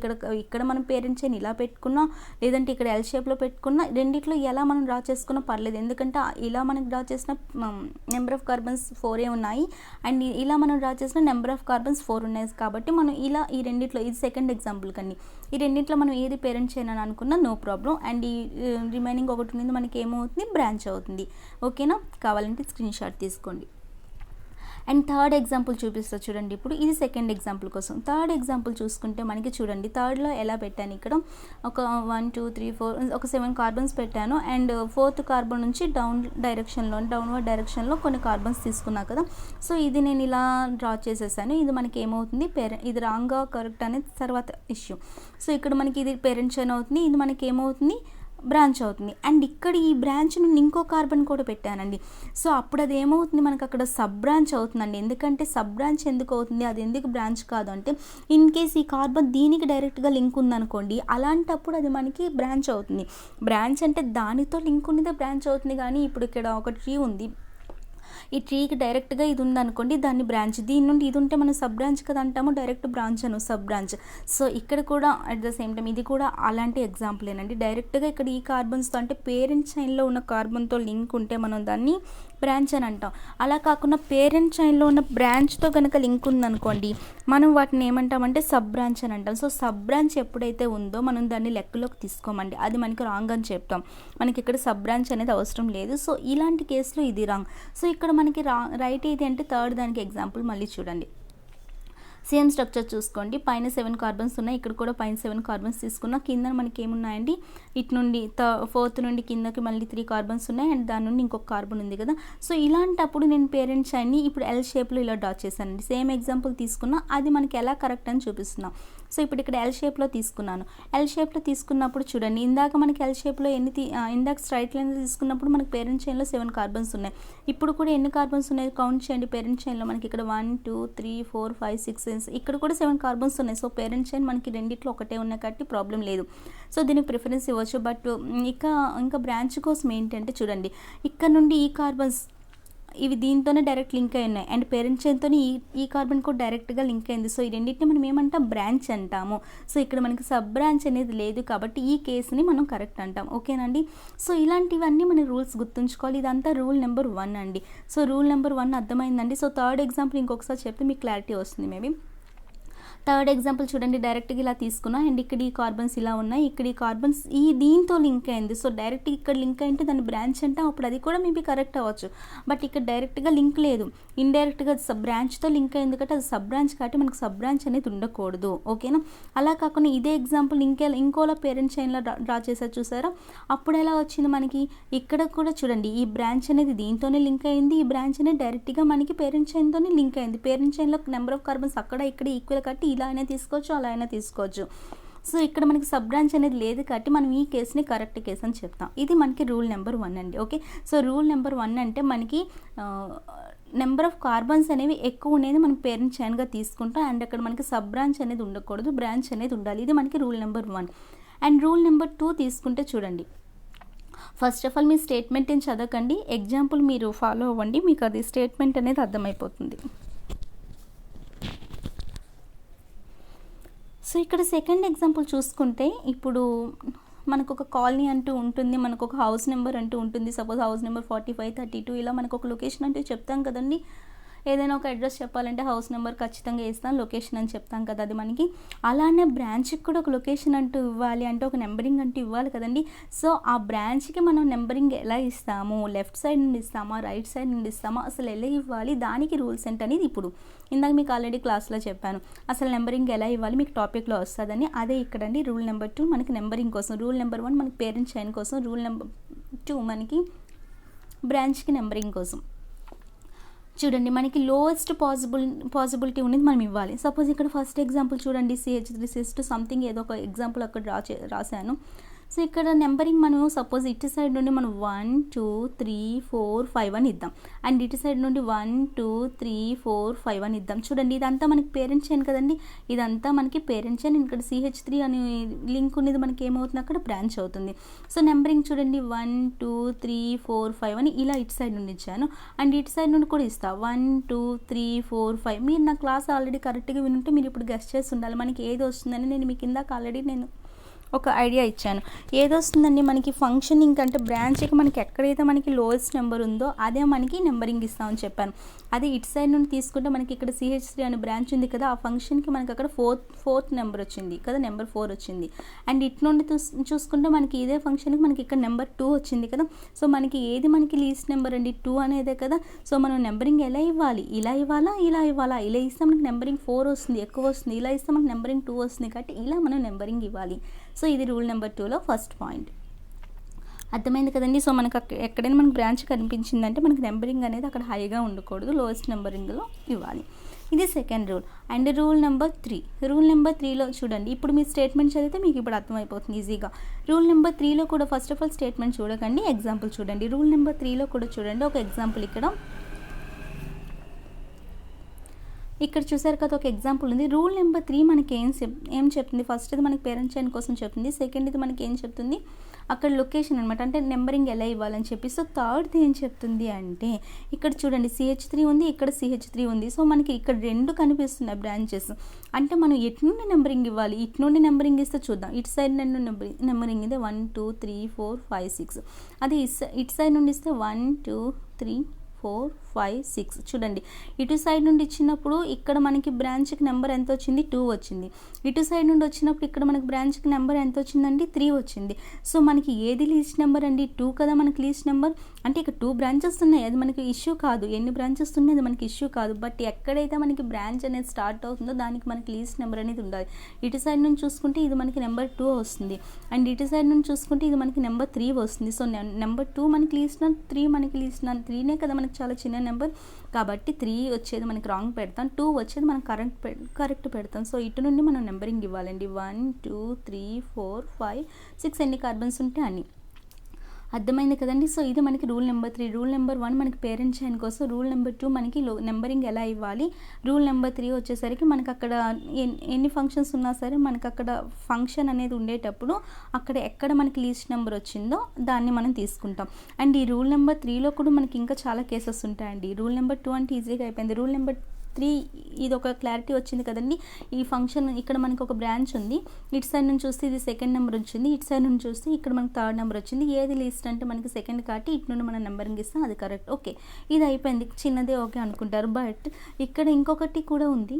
ఇక్కడ మనం పేరెంట్ చైన్ ఇలా పెట్టుకున్నా, లేదంటే ఇక్కడ ఎల్ షేప్లో పెట్టుకున్నా, రెండిట్లో ఎలా మనం డ్రా చేసుకున్నా పర్లేదు. ఎందుకంటే ఇలా మనకి డ్రా చేసిన నెంబర్ ఆఫ్ కార్బన్స్ 4 ఉన్నాయి, అండ్ ఇలా మనం డ్రా చేసిన నెంబర్ ఆఫ్ కార్బన్స్ 4 ఉన్నాయి. కాబట్టి మనం ఇలా ఈ రెండిట్లో, ఇది సెకండ్ ఎగ్జాంపుల్ కండి, ఈ రెండిట్లో మనం ఏది పేరెంట్ చైన్ అని అనుకున్నా నో ప్రాబ్లం. అండ్ ఈ రిమైనింగ్ ఒకటి ఉన్నది మనకి ఏమవుతుంది, బ్రాంచ్ అవుతుంది. ఓకేనా, కావాలంటే స్క్రీన్ షాట్ తీసుకోండి. అండ్ థర్డ్ ఎగ్జాంపుల్ చూపిస్తా చూడండి. ఇప్పుడు ఇది సెకండ్ ఎగ్జాంపుల్ కోసం. థర్డ్ ఎగ్జాంపుల్ చూసుకుంటే మనకి చూడండి, థర్డ్లో ఎలా పెట్టాను, ఇక్కడ ఒక 1 2 3 4 ఒక 7 కార్బన్స్ పెట్టాను. అండ్ 4th కార్బన్ నుంచి డౌన్వర్డ్ డైరెక్షన్లో కొన్ని కార్బన్స్ తీసుకున్నా కదా. సో ఇది నేను ఇలా డ్రా చేసేసాను. ఇది మనకి ఏమవుతుంది, ఇది రాంగ్గా కరెక్ట్ అనేది తర్వాత ఇష్యూ. సో ఇక్కడ మనకి ఇది పేరెంట్ చైన్ అవుతుంది, ఇది మనకి ఏమవుతుంది, బ్రాంచ్ అవుతుంది. అండ్ ఇక్కడ ఈ బ్రాంచ్ నుండి ఇంకో కార్బన్ కూడా పెట్టానండి. సో అప్పుడు అది ఏమవుతుంది, మనకు అక్కడ సబ్ బ్రాంచ్ అవుతుందండి. ఎందుకంటే సబ్ బ్రాంచ్ ఎందుకు అవుతుంది, అది ఎందుకు బ్రాంచ్ కాదు అంటే, ఇన్ కేస్ ఈ కార్బన్ దీనికి డైరెక్ట్గా లింక్ ఉందనుకోండి, అలాంటప్పుడు అది మనకి బ్రాంచ్ అవుతుంది. బ్రాంచ్ అంటే దానితో లింక్ ఉన్నదే బ్రాంచ్ అవుతుంది. కానీ ఇప్పుడు ఇక్కడ ఒక ట్రీ ఉంది, ఈ ట్రీకి డైరెక్ట్గా ఇది ఉందనుకోండి, దాన్ని బ్రాంచ్, దీని నుండి ఇది ఉంటే మనం సబ్ బ్రాంచ్ కదా అంటాము, డైరెక్ట్ బ్రాంచ్ అను సబ్ బ్రాంచ్. సో ఇక్కడ కూడా అట్ ద సేమ్ టైం ఇది కూడా అలాంటి ఎగ్జాంపుల్ ఏనండి. డైరెక్ట్గా ఇక్కడ ఈ కార్బన్స్తో అంటే పేరెంట్ చైన్లో ఉన్న కార్బన్తో లింక్ ఉంటే మనం దాన్ని బ్రాంచ్ అని అంటాం. అలా కాకుండా పేరెంట్ చైన్లో ఉన్న బ్రాంచ్తో కనుక లింక్ ఉందనుకోండి, మనం వాటిని ఏమంటామంటే సబ్ బ్రాంచ్ అని అంటాం. సో సబ్ బ్రాంచ్ ఎప్పుడైతే ఉందో మనం దాన్ని లెక్కలోకి తీసుకోమండి, అది మనకి రాంగ్ అని చెప్తాం. మనకి ఇక్కడ సబ్ బ్రాంచ్ అనేది అవసరం లేదు. సో ఇలాంటి కేసులో ఇది రాంగ్. సో ఇక్కడ మనకి రైట్ ఏది అంటే థర్డ్ దానికి ఎగ్జాంపుల్ మళ్ళీ చూడండి. సేమ్ స్ట్రక్చర్ చూసుకోండి, పైన 7 కార్బన్స్ ఉన్నాయి, ఇక్కడ కూడా పైన 7 కార్బన్స్ తీసుకున్నా, కింద మనకి ఏమున్నాయండి, ఇటు నుండి 4th నుండి కిందకి మళ్ళీ 3 కార్బన్స్ ఉన్నాయి, అండ్ దాని నుండి ఇంకొక కార్బన్ ఉంది కదా. సో ఇలాంటప్పుడు నేను పేరెంట్ చైన్ని ఇప్పుడు ఎల్ షేప్లో ఇలా డ్రా చేశానండి. సేమ్ ఎగ్జాంపుల్ తీసుకున్నా, అది మనకి ఎలా కరెక్ట్ అని చూపిస్తున్నాం. సో ఇప్పుడు ఇక్కడ ఎల్ షేప్లో తీసుకున్నాను. ఎల్ షేప్లో తీసుకున్నప్పుడు చూడండి, ఇందాక మనకి ఎల్ షేప్లో ఇందాక స్ట్రైట్ లైన్ తీసుకున్నప్పుడు మనకి పేరెంట్ చైన్లో 7 కార్బన్స్ ఉన్నాయి. ఇప్పుడు కూడా ఎన్ని కార్బన్స్ ఉన్నాయి కౌంట్ చేయండి. పేరెంట్ చైన్లో మనకి ఇక్కడ 1 2 3 4 5 6 ఇక్కడ కూడా 7 కార్బన్స్ ఉన్నాయి. సో పేరెంట్ చైన్ మనకి రెండిట్లో ఒకటే ఉన్నాయి కాబట్టి ప్రాబ్లం లేదు. సో దీనికి ప్రిఫరెన్స్ ఇవ్వచ్చు. బట్ ఇంకా బ్రాంచ్ కోసం ఏంటంటే చూడండి, ఇక్కడ నుండి ఈ కార్బన్స్ ఇవి దీంతోనే డైరెక్ట్ లింక్ అయి ఉన్నాయి, అండ్ పేరెంట్ చైన్తో ఈ కార్బన్ కూడా డైరెక్ట్గా లింక్ అయింది. సో ఈ రెండింటిని మనం ఏమంటాం, బ్రాంచ్ అంటాము. సో ఇక్కడ మనకి సబ్ బ్రాంచ్ అనేది లేదు కాబట్టి ఈ కేసుని మనం కరెక్ట్ అంటాం. ఓకేనండి. సో ఇలాంటివన్నీ మన రూల్స్ గుర్తుంచుకోవాలి. ఇదంతా రూల్ నెంబర్ 1 అండి. సో రూల్ నెంబర్ 1 అర్థమైందండి. సో థర్డ్ ఎగ్జాంపుల్ ఇంకొకసారి చెప్తే మీకు క్లారిటీ వస్తుంది మేబీ. థర్డ్ ఎగ్జాంపుల్ చూడండి, డైరెక్ట్గా ఇలా తీసుకున్నా, అండ్ ఇక్కడ ఈ కార్బన్స్ ఇలా ఉన్నాయి, ఇక్కడ ఈ కార్బన్స్ దీంతో లింక్ అయింది. సో డైరెక్ట్ ఇక్కడ లింక్ అయింటే దాన్ని బ్రాంచ్ అంటాం. అప్పుడు అది కూడా మేబీ కరెక్ట్ అవ్వచ్చు. బట్ ఇక్కడ డైరెక్ట్గా లింక్ లేదు, ఇండైరెక్ట్గా బ్రాంచ్తో లింక్ అయింది కాబట్టి అది సబ్ బ్రాంచ్ కాబట్టి మనకు సబ్ బ్రాంచ్ అనేది ఉండకూడదు. ఓకేనా. అలా కాకుండా ఇదే ఎగ్జాంపుల్ ఇంకోలా పేరెంట్ చైన్లో డ్రా చేశారు చూసారా, అప్పుడు ఎలా వచ్చింది మనకి, ఇక్కడ కూడా చూడండి ఈ బ్రాంచ్ అనేది దీంతోనే లింక్ అయింది, ఈ బ్రాంచ్ అనేది డైరెక్ట్గా మనకి పేరెంట్ చైన్తోనే లింక్ అయింది. పేరెంట్ చైన్లో నెంబర్ ఆఫ్ కార్బన్స్ అక్కడ ఇక్కడ ఈక్వల్ కాబట్టి ఇలా అయినా తీసుకోవచ్చు, అలా అయినా తీసుకోవచ్చు. సో ఇక్కడ మనకి సబ్ బ్రాంచ్ అనేది లేదు కాబట్టి మనం ఈ కేసుని కరెక్ట్ కేసు అని చెప్తాం. ఇది మనకి రూల్ నెంబర్ 1 అండి. ఓకే. సో రూల్ నెంబర్ 1 అంటే మనకి నెంబర్ ఆఫ్ కార్బన్స్ అనేవి ఎక్కువ ఉండేది మనం పేరెంట్ చైన్గా తీసుకుంటాం, అండ్ అక్కడ మనకి సబ్ బ్రాంచ్ అనేది ఉండకూడదు, బ్రాంచ్ అనేది ఉండాలి. ఇది మనకి rule number 1. And rule number 2 తీసుకుంటే చూడండి, first of all me statement ఏం చదవకండి, ఎగ్జాంపుల్ మీరు ఫాలో అవ్వండి, మీకు అది స్టేట్మెంట్ అనేది అర్థమైపోతుంది. సో ఇక్కడ సెకండ్ ఎగ్జాంపుల్ చూసుకుంటే, ఇప్పుడు మనకు ఒక కాలనీ అంటూ ఉంటుంది, మనకు ఒక హౌస్ నెంబర్ అంటూ ఉంటుంది. సపోజ్ హౌస్ నెంబర్ 45 32 ఇలా మనకు ఒక లొకేషన్ అంటూ చెప్తాం కదండి. ఏదైనా ఒక అడ్రస్ చెప్పాలంటే హౌస్ నెంబర్ ఖచ్చితంగా వేస్తాం, లొకేషన్ అని చెప్తాం కదా. అది మనకి అలానే బ్రాంచ్కి కూడా ఒక లొకేషన్ అంటూ ఇవ్వాలి, అంటే ఒక నెంబరింగ్ అంటూ ఇవ్వాలి కదండి. సో ఆ బ్రాంచ్కి మనం నెంబరింగ్ ఎలా ఇస్తాము, లెఫ్ట్ సైడ్ నుండి ఇస్తామా, రైట్ సైడ్ నుండి ఇస్తామా, అసలు ఎలా ఇవ్వాలి, దానికి రూల్స్ ఏంటనేది ఇప్పుడు ఇందాక మీకు ఆల్రెడీ క్లాస్లో చెప్పాను. అసలు నెంబరింగ్ ఎలా ఇవ్వాలి మీకు టాపిక్లో వస్తుందని. అదే ఇక్కడండి రూల్ నెంబర్ 2 మనకి నెంబరింగ్ కోసం, రూల్ నెంబర్ 1 మనకి పేరెంట్ చైన్ కోసం, రూల్ నెంబర్ 2 మనకి బ్రాంచ్కి నెంబరింగ్ కోసం. చూడండి మనకి లోయెస్ట్ పాసిబిలిటీ ఉన్నది మనం ఇవ్వాలి. సపోజ్ ఇక్కడ ఫస్ట్ ఎగ్జాంపుల్ చూడండి, CH3 CH2 సంథింగ్ ఏదో ఒక ఎగ్జాంపుల్ అక్కడ రాశాను. సో ఇక్కడ నెంబరింగ్ మనం సపోజ్ ఇటు సైడ్ నుండి మనం 1 2 3 4 5 అని ఇద్దాం, అండ్ ఇటు సైడ్ నుండి 1 2 3 4 5 అని ఇద్దాం. చూడండి ఇదంతా మనకి పేరెంట్ చైన్ కదండి, ఇదంతా మనకి పేరెంట్ చైన్. ఇక్కడ CH3 అని లింక్ ఉన్నది మనకి ఏమవుతుంది, అక్కడ బ్రాంచ్ అవుతుంది. సో నెంబరింగ్ చూడండి 1 2 3 4 5 అని ఇలా ఇటు సైడ్ నుండి ఇచ్చాను, అండ్ ఇటు సైడ్ నుండి కూడా ఇస్తా 1 2 3 4 5. మీరు నా క్లాస్ ఆల్రెడీ కరెక్ట్గా వినుంటే మీరు ఇప్పుడు గెస్ట్ చేసి ఉండాలి మనకి ఏది వస్తుందని. నేను మీకు ఇందాక ఆల్రెడీ ఒక ఐడియా ఇచ్చాను. ఏదొస్తుందండి మనకి ఫంక్షనింగ్ అంటే బ్రాంచ్కి మనకి ఎక్కడైతే మనకి లోయెస్ట్ నెంబర్ ఉందో అదే మనకి నెంబరింగ్ ఇస్తామని చెప్పాను. అదే ఇటు సైడ్ నుండి తీసుకుంటే మనకి ఇక్కడ CH3 అనే బ్రాంచ్ ఉంది కదా, ఆ ఫంక్షన్కి మనకి అక్కడ ఫోర్త్ నెంబర్ వచ్చింది కదా, నెంబర్ 4 వచ్చింది. అండ్ ఇటు నుండి చూసుకుంటే మనకి ఇదే ఫంక్షన్కి మనకి ఇక్కడ నెంబర్ 2 వచ్చింది కదా. సో మనకి ఏది మనకి లీస్ట్ నెంబర్ అండి, 2 అనేదే కదా. సో మనం నెంబరింగ్ ఎలా ఇవ్వాలి, ఇలా ఇవ్వాలా ఇలా ఇవ్వాలా, ఇలా ఇస్తే మనకి నెంబరింగ్ 4 వస్తుంది, ఎక్కువ వస్తుంది. ఇలా ఇస్తే మనకి నెంబరింగ్ 2 వస్తుంది, కాబట్టి ఇలా మనం నెంబరింగ్ ఇవ్వాలి. సో ఇది రూల్ నెంబర్ 2లో ఫస్ట్ పాయింట్. అర్థమైంది కదండి. సో మనకు ఎక్కడైనా మనకు బ్రాంచ్ కనిపించిందంటే మనకి నెంబరింగ్ అనేది అక్కడ హైగా ఉండకూడదు, లోయెస్ట్ నెంబరింగ్లో ఇవ్వాలి. ఇది second rule. And rule number 3. Rule number 3లో చూడండి, ఇప్పుడు మీ స్టేట్మెంట్ చదివితే మీకు ఇప్పుడు అర్థమైపోతుంది ఈజీగా. రూల్ నెంబర్ 3లో కూడా ఫస్ట్ ఆఫ్ ఆల్ స్టేట్మెంట్ చూడకండి, ఎగ్జాంపుల్ చూడండి. రూల్ నెంబర్ 3లో కూడా చూడండి, ఒక ఎగ్జాంపుల్ ఇక్కడ చూసారు కదా, ఒక ఎగ్జాంపుల్ ఉంది. రూల్ నెంబర్ 3 మనకి ఏం చెప్తుంది, ఫస్ట్ ఇది మనకి పేరెంట్ చైన్ కోసం చెప్తుంది, సెకండ్ ఇది మనకి ఏం చెప్తుంది, అక్కడ లొకేషన్ అనమాట, అంటే నెంబరింగ్ ఎలా ఇవ్వాలని చెప్పి. సో థర్డ్ది ఏం చెప్తుంది అంటే, ఇక్కడ చూడండి CH3 ఉంది, ఇక్కడ CH3 ఉంది. సో మనకి ఇక్కడ 2 కనిపిస్తున్నాయి బ్రాంచెస్, అంటే మనం ఎటు నుండి నెంబరింగ్ ఇవ్వాలి, ఇటు నుండి నెంబరింగ్ ఇస్తే చూద్దాం. ఇటు సైడ్ నుండి నెంబరింగ్ ఇదే 1 2 3 4 5 6. అది ఇటు సైడ్ నుండి ఇస్తే 1 2 3 4 5 6. చూడండి ఇటు సైడ్ నుండి ఇచ్చినప్పుడు ఇక్కడ మనకి బ్రాంచ్కి నెంబర్ ఎంత వచ్చింది, 2 వచ్చింది. ఇటు సైడ్ నుండి వచ్చినప్పుడు ఇక్కడ మనకి బ్రాంచ్కి నెంబర్ ఎంత వచ్చిందండి, 3 వచ్చింది. సో మనకి ఏది లీస్ట్ నెంబర్ అండి, 2 కదా మనకి లీస్ట్ నెంబర్. అంటే ఇక్కడ 2 బ్రాంచెస్ ఉన్నాయి, అది మనకి ఇష్యూ కాదు. ఎన్ని బ్రాంచెస్ ఉన్నాయి అది మనకి ఇష్యూ కాదు, బట్ ఎక్కడైతే మనకి బ్రాంచ్ అనేది స్టార్ట్ అవుతుందో దానికి మనకి లీస్ట్ నెంబర్ అనేది ఉండాలి. ఇటు సైడ్ నుంచి చూసుకుంటే ఇది మనకి నెంబర్ 2 వస్తుంది, అండ్ ఇటు సైడ్ నుంచి చూసుకుంటే ఇది మనకి నెంబర్ 3 వస్తుంది. సో నెంబర్ 2 మనకి లీస్ట్, 3 మనకి లీస్ట్. 3నే కదా మనకి చాలా చిన్న నెంబర్, కాబట్టి 3 వచ్చేది మనకి రాంగ్ పెడతాం, 2 వచ్చేది మనం కరెక్ట్ పెడతాం. సో ఇటు నుండి మనం నెంబరింగ్ ఇవ్వాలండి. 1 2 3 4 5 6 ఎన్ని కార్బన్స్ ఉంటే అన్ని. అర్థమైంది కదండి. సో ఇది మనకి రూల్ నెంబర్ 3. రూల్ నెంబర్ 1 మనకి పేరెంట్ చైన్ కోసం, రూల్ నెంబర్ 2 మనకి నెంబరింగ్ ఎలా ఇవ్వాలి, రూల్ నెంబర్ 3 వచ్చేసరికి మనకి అక్కడ ఎన్ని ఫంక్షన్స్ ఉన్నా సరే మనకి అక్కడ ఫంక్షన్ అనేది ఉండేటప్పుడు అక్కడ ఎక్కడ మనకి లీస్ట్ నెంబర్ వచ్చిందో దాన్ని మనం తీసుకుంటాం. అండ్ ఈ రూల్ నెంబర్ 3లో కూడా మనకి ఇంకా చాలా కేసెస్ ఉంటాయండి. రూల్ నెంబర్ 2 అంటే ఈజీగా అయిపోయింది. రూల్ నెంబర్ 3 ఇది ఒక క్లారిటీ వచ్చింది కదండి. ఈ ఫంక్షన్ ఇక్కడ మనకి ఒక బ్రాంచ్ ఉంది, ఇటు సైడ్ నుంచి చూస్తే ఇది సెకండ్ నెంబర్ వచ్చింది, ఇటు సైడ్ నుంచి చూస్తే ఇక్కడ మనకి థర్డ్ నెంబర్ వచ్చింది. ఏది లీస్ట్ అంటే మనకి సెకండ్ కాబట్టి ఇటు నుండి మనం నెంబరింగ్ ఇస్తాం, అది కరెక్ట్. ఓకే, ఇది అయిపోయింది, చిన్నదే ఓకే అనుకుంటారు. బట్ ఇక్కడ ఇంకొకటి కూడా ఉంది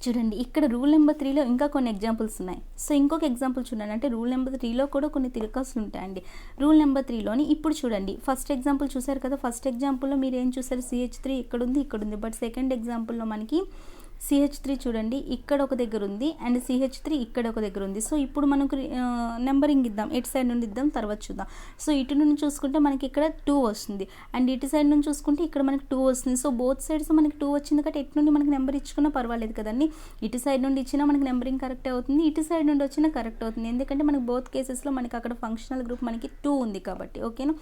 చూడండి. ఇక్కడ రూల్ నెంబర్ 3లో ఇంకా కొన్ని ఎగ్జాంపుల్స్ ఉన్నాయి. సో ఇంకొక ఎగ్జాంపుల్ చూడండి, అంటే రూల్ నెంబర్ 3లో కూడా కొన్ని తిరకాసులు ఉంటాయండి. రూల్ నెంబర్ 3లోని ఇప్పుడు చూడండి, ఫస్ట్ ఎగ్జాంపుల్ చూసారు కదా, ఫస్ట్ ఎగ్జాంపుల్లో మీరు ఏం చూసారు, CH3 ఇక్కడ ఉంది. బట్ సెకండ్ ఎగ్జాంపుల్లో మనకి CH3 చూడండి ఇక్కడ ఒక దగ్గర ఉంది, అండ్ CH3 ఇక్కడ ఒక దగ్గర ఉంది. సో ఇప్పుడు మనకు నెంబరింగ్ ఇద్దాం, ఇటు సైడ్ నుండి ఇద్దాం, తర్వాత చూద్దాం. సో ఇటు నుండి చూసుకుంటే మనకి ఇక్కడ 2 వస్తుంది, అండ్ ఇటు సైడ్ నుంచి చూసుకుంటే ఇక్కడ మనకి 2 వస్తుంది. సో బోత్ సైడ్స్ మనకి 2 వచ్చింది కాబట్టి ఇటు నుండి మనకి నెంబర్ ఇచ్చుకున్నా పర్వాలేదు కదండి. ఇటు సైడ్ నుండి ఇచ్చినా మనకి నెంబరింగ్ కరెక్ట్ అవుతుంది, ఇటు సైడ్ నుండి వచ్చినా కరెక్ట్ అవుతుంది, ఎందుకంటే మనకి బోత్ కేసెస్లో మనకి అక్కడ ఫంక్షనల్ గ్రూప్ మనకి 2 ఉంది కాబట్టి. ఓకేనా.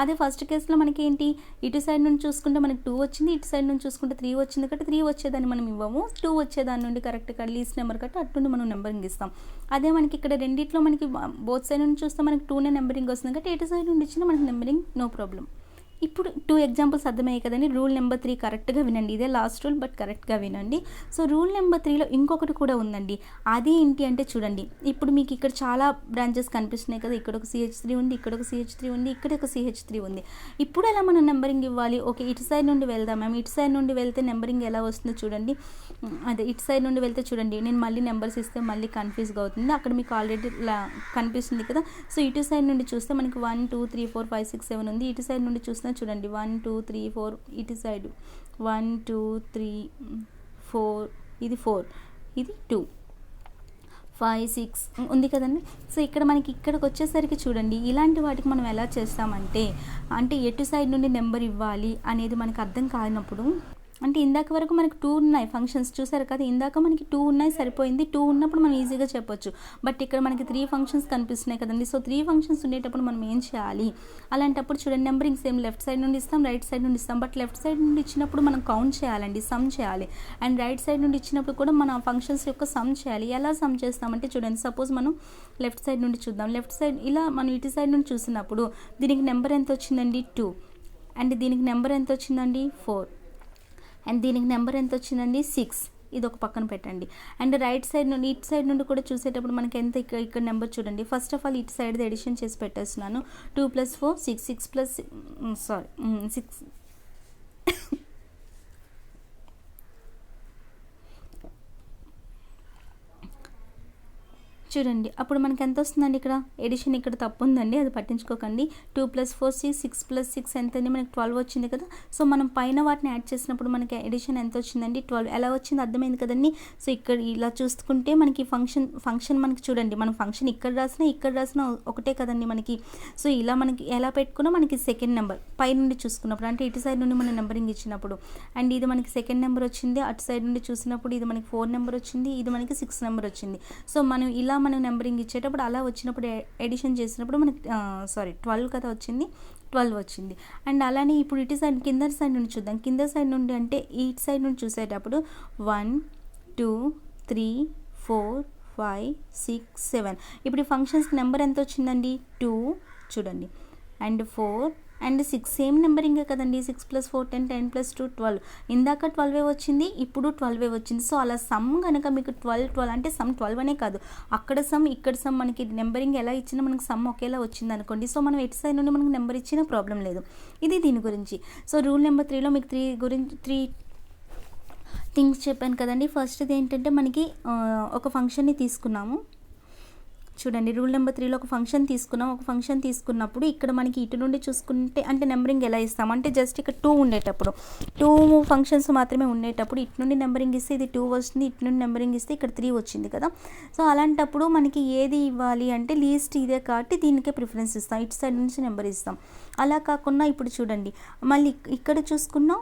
అదే ఫస్ట్ కేసులో మనకి ఏంటి, ఇటు సైడ్ నుంచి చూసుకుంటే మనకి 2 వచ్చింది, ఇటు సైడ్ నుంచి చూసుకుంటే 3 వచ్చింది కాబట్టి 3 వచ్చేదాన్ని మనం ఇవ్వము, 2 వచ్చేదాని నుండి కరెక్ట్గా లీస్ట్ నెంబర్ కట్టి అటు నుండి మనం నెంబరింగ్ ఇస్తాం. అదే మనకి ఇక్కడ రెండిట్లో మనకి బోత్ సైడ్ నుంచి చూస్తే మనకి 2నే నెంబరింగ్ వస్తుంది కాబట్టి ఇటు సైడ్ నుండి ఇచ్చినా మనకి నెంబరింగ్ నో ప్రాబ్లం. ఇప్పుడు 2 ఎగ్జాంపుల్స్ అర్థమయ్యాయి కదండి. రూల్ నెంబర్ 3 కరెక్ట్గా వినండి, ఇదే లాస్ట్ రూల్, బట్ కరెక్ట్గా వినండి. సో రూల్ నెంబర్ 3లో ఇంకొకటి కూడా ఉందండి. అది ఏంటి అంటే చూడండి, ఇప్పుడు మీకు ఇక్కడ చాలా బ్రాంచెస్ కనిపిస్తున్నాయి కదా, ఇక్కడ ఒక CH3 ఉంది, ఇక్కడ ఒక CH3 ఉంది, ఇక్కడ ఒక CH3 ఉంది. ఇప్పుడు ఎలా మనం నెంబరింగ్ ఇవ్వాలి, ఓకే ఇటు సైడ్ నుండి వెళ్దాం మ్యామ్. ఇటు సైడ్ నుండి వెళ్తే నెంబరింగ్ ఎలా వస్తుందో చూడండి. అదే ఇటు సైడ్ నుండి వెళ్తే చూడండి, నేను మళ్ళీ నెంబర్స్ ఇస్తే మళ్ళీ కన్ఫ్యూజ్గా అవుతుంది, అక్కడ మీకు ఆల్రెడీ కనిపిస్తుంది కదా. సో ఇటు సైడ్ నుండి చూస్తే మనకి 1 2 3 4 5 6 7 ఉంది, ఇటు సైడ్ నుండి చూస్తే చూడండి 1 2 3 4, ఇటు సైడ్ 1 2 3 4, ఇది 4, ఇది 2 5 6 ఉంది కదండి. సో ఇక్కడ మనకి ఇక్కడికి వచ్చేసరికి చూడండి, ఇలాంటి వాటికి మనం ఎలా చేస్తామంటే, అంటే ఎటు సైడ్ నుండి నెంబర్ ఇవ్వాలి అనేది మనకు అర్థం కానప్పుడు అంటే ఇందాక వరకు మనకు 2 ఉన్నాయి ఫంక్షన్స్ చూసారు కదా, ఇందాక మనకి 2 ఉన్నాయి సరిపోయింది, 2 ఉన్నప్పుడు మనం ఈజీగా చెప్పొచ్చు. బట్ ఇక్కడ మనకి 3 ఫంక్షన్స్ కనిపిస్తున్నాయి కదండి. సో 3 ఫంక్షన్స్ ఉండేటప్పుడు మనం ఏం చేయాలి, అలాంటప్పుడు చూడండి నెంబరింగ్ సేమ్ లెఫ్ట్ సైడ్ నుండి ఇస్తాం, రైట్ సైడ్ నుండి ఇస్తాం. బట్ లెఫ్ట్ సైడ్ నుండి ఇచ్చినప్పుడు మనం కౌంట్ చేయాలండి, సమ్ చేయాలి. అండ్ రైట్ సైడ్ నుండి ఇచ్చినప్పుడు కూడా మన ఫంక్షన్స్ యొక్క సమ్ చేయాలి. ఎలా సమ్ చేస్తామంటే చూడండి, సపోజ్ మనం లెఫ్ట్ సైడ్ నుండి చూద్దాం. లెఫ్ట్ సైడ్ ఇలా మనం ఇటు సైడ్ నుండి చూసినప్పుడు దీనికి నెంబర్ ఎంత వచ్చిందండి 2, అండ్ దీనికి నెంబర్ ఎంత వచ్చిందండి 4, అండ్ దీనికి నెంబర్ ఎంత వచ్చిందండి 6. ఇది ఒక పక్కన పెట్టండి. అండ్ రైట్ సైడ్ నుండి ఇటు సైడ్ నుండి కూడా చూసేటప్పుడు మనకి ఎంత ఇక్కడ నెంబర్ చూడండి. ఫస్ట్ ఆఫ్ ఆల్ ఇటు సైడ్ ఎడిషన్ చేసి పెట్టేస్తున్నాను. 2 + 4 6, 6 + 6 చూడండి. అప్పుడు మనకి ఎంత వస్తుందండి, ఇక్కడ ఎడిషన్ ఇక్కడ తప్పు ఉందండి, అది పట్టించుకోకండి. 2 + 4 6, 6 + 6 ఎంత అండి, మనకి 12 వచ్చింది కదా. సో మనం పైన వాటిని యాడ్ చేసినప్పుడు మనకి ఎడిషన్ ఎంత వచ్చిందండి 12. ఎలా వచ్చింది అర్థమైంది కదండి. సో ఇక్కడ ఇలా చూసుకుంటే మనకి ఫంక్షన్ మనకి చూడండి, మనం ఫంక్షన్ ఇక్కడ రాసినా ఒకటే కదండి మనకి. సో ఇలా మనకి ఎలా పెట్టుకున్నా మనకి సెకండ్ నెంబర్ పై నుండి చూసుకున్నప్పుడు, అంటే ఇటు సైడ్ నుండి మనం నెంబరింగ్ ఇచ్చినప్పుడు, అండ్ ఇది మనకి సెకండ్ నెంబర్ వచ్చింది. అటు సైడ్ నుండి చూసినప్పుడు ఇది మనకి 4 నెంబర్ వచ్చింది, ఇది మనకి 6 నెంబర్ వచ్చింది. సో మనం ఇలా మనం నెంబరింగ్ ఇచ్చేటప్పుడు అలా వచ్చినప్పుడు ఎడిషన్ చేసినప్పుడు మనకి 12 కదా వచ్చింది, 12 వచ్చింది. అండ్ అలానే ఇప్పుడు ఇటు సైడ్ కింద సైడ్ నుండి చూద్దాం. కింద సైడ్ నుండి అంటే ఈ సైడ్ నుండి చూసేటప్పుడు 1 2 3 4 5 6 7. ఇప్పుడు ఈ ఫంక్షన్స్ నెంబర్ ఎంత వచ్చిందండి 2 చూడండి, అండ్ 4 అండ్ 6 సేమ్ నెంబరింగే కదండి. 6 + 4 10, 10 + 2 12. ఇందాక 12 వచ్చింది, ఇప్పుడు 12 వచ్చింది. సో అలా సమ్ కనుక మీకు 12 అంటే సమ్ 12 అనే కాదు, అక్కడ సమ్ ఇక్కడ సమ్ మనకి నెంబరింగ్ ఎలా ఇచ్చినా మనకి సమ్ ఒకేలా వచ్చింది అనుకోండి. సో మనం ఎటు సైడ్ నుండి మనకి నెంబర్ ఇచ్చినా ప్రాబ్లం లేదు. ఇది దీని గురించి. సో రూల్ నెంబర్ 3లో మీకు 3 థింగ్స్ చెప్పాను కదండి. ఫస్ట్ది ఏంటంటే మనకి ఒక ఫంక్షన్ని తీసుకున్నాము చూడండి. రూల్ నెంబర్ 3లో ఒక ఫంక్షన్ తీసుకున్నాం. ఒక ఫంక్షన్ తీసుకున్నప్పుడు ఇక్కడ మనకి ఇటు నుండి చూసుకుంటే అంటే నెంబరింగ్ ఎలా ఇస్తాం అంటే జస్ట్ ఇక్కడ 2 ఉండేటప్పుడు 2 ఫంక్షన్స్ మాత్రమే ఉండేటప్పుడు ఇటు నుండి నెంబరింగ్ ఇస్తే ఇది 2 వస్తుంది, ఇటు నుండి నెంబరింగ్ ఇస్తే ఇక్కడ 3 వచ్చింది కదా. సో అలాంటప్పుడు మనకి ఏది ఇవ్వాలి అంటే లీస్ట్ ఇదే కాబట్టి దీనికే ప్రిఫరెన్స్ ఇస్తాం, ఇటు సైడ్ నుంచి నెంబర్ ఇస్తాం. అలా కాకుండా ఇప్పుడు చూడండి మళ్ళీ ఇక్కడ చూసుకున్నాం,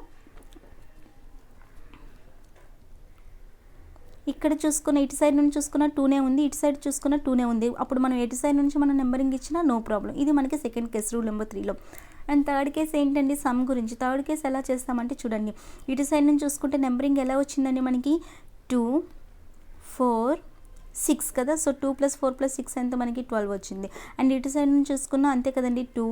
ఇక్కడ చూసుకున్న ఇటు సైడ్ నుంచి చూసుకున్న 2నే ఉంది, ఇటు సైడ్ చూసుకున్న 2నే ఉంది. అప్పుడు మనం ఎటు సైడ్ నుంచి మనం నెంబరింగ్ ఇచ్చినా నో ప్రాబ్లం. ఇది మనకి సెకండ్ కేసు రూల్ నెంబర్ 3లో. అండ్ థర్డ్ కేసు ఏంటండి సమ్ గురించి. థర్డ్ కేసు ఎలా చేస్తామంటే చూడండి, ఇటు సైడ్ నుంచి చూసుకుంటే నెంబరింగ్ ఎలా వచ్చిందండి మనకి 2 4 6 కదా. సో 2 + 4 + 6 ఎంత మనకి 12 వచ్చింది. అండ్ ఇటు సైడ్ నుంచి చూసుకున్నా అంతే కదండి 2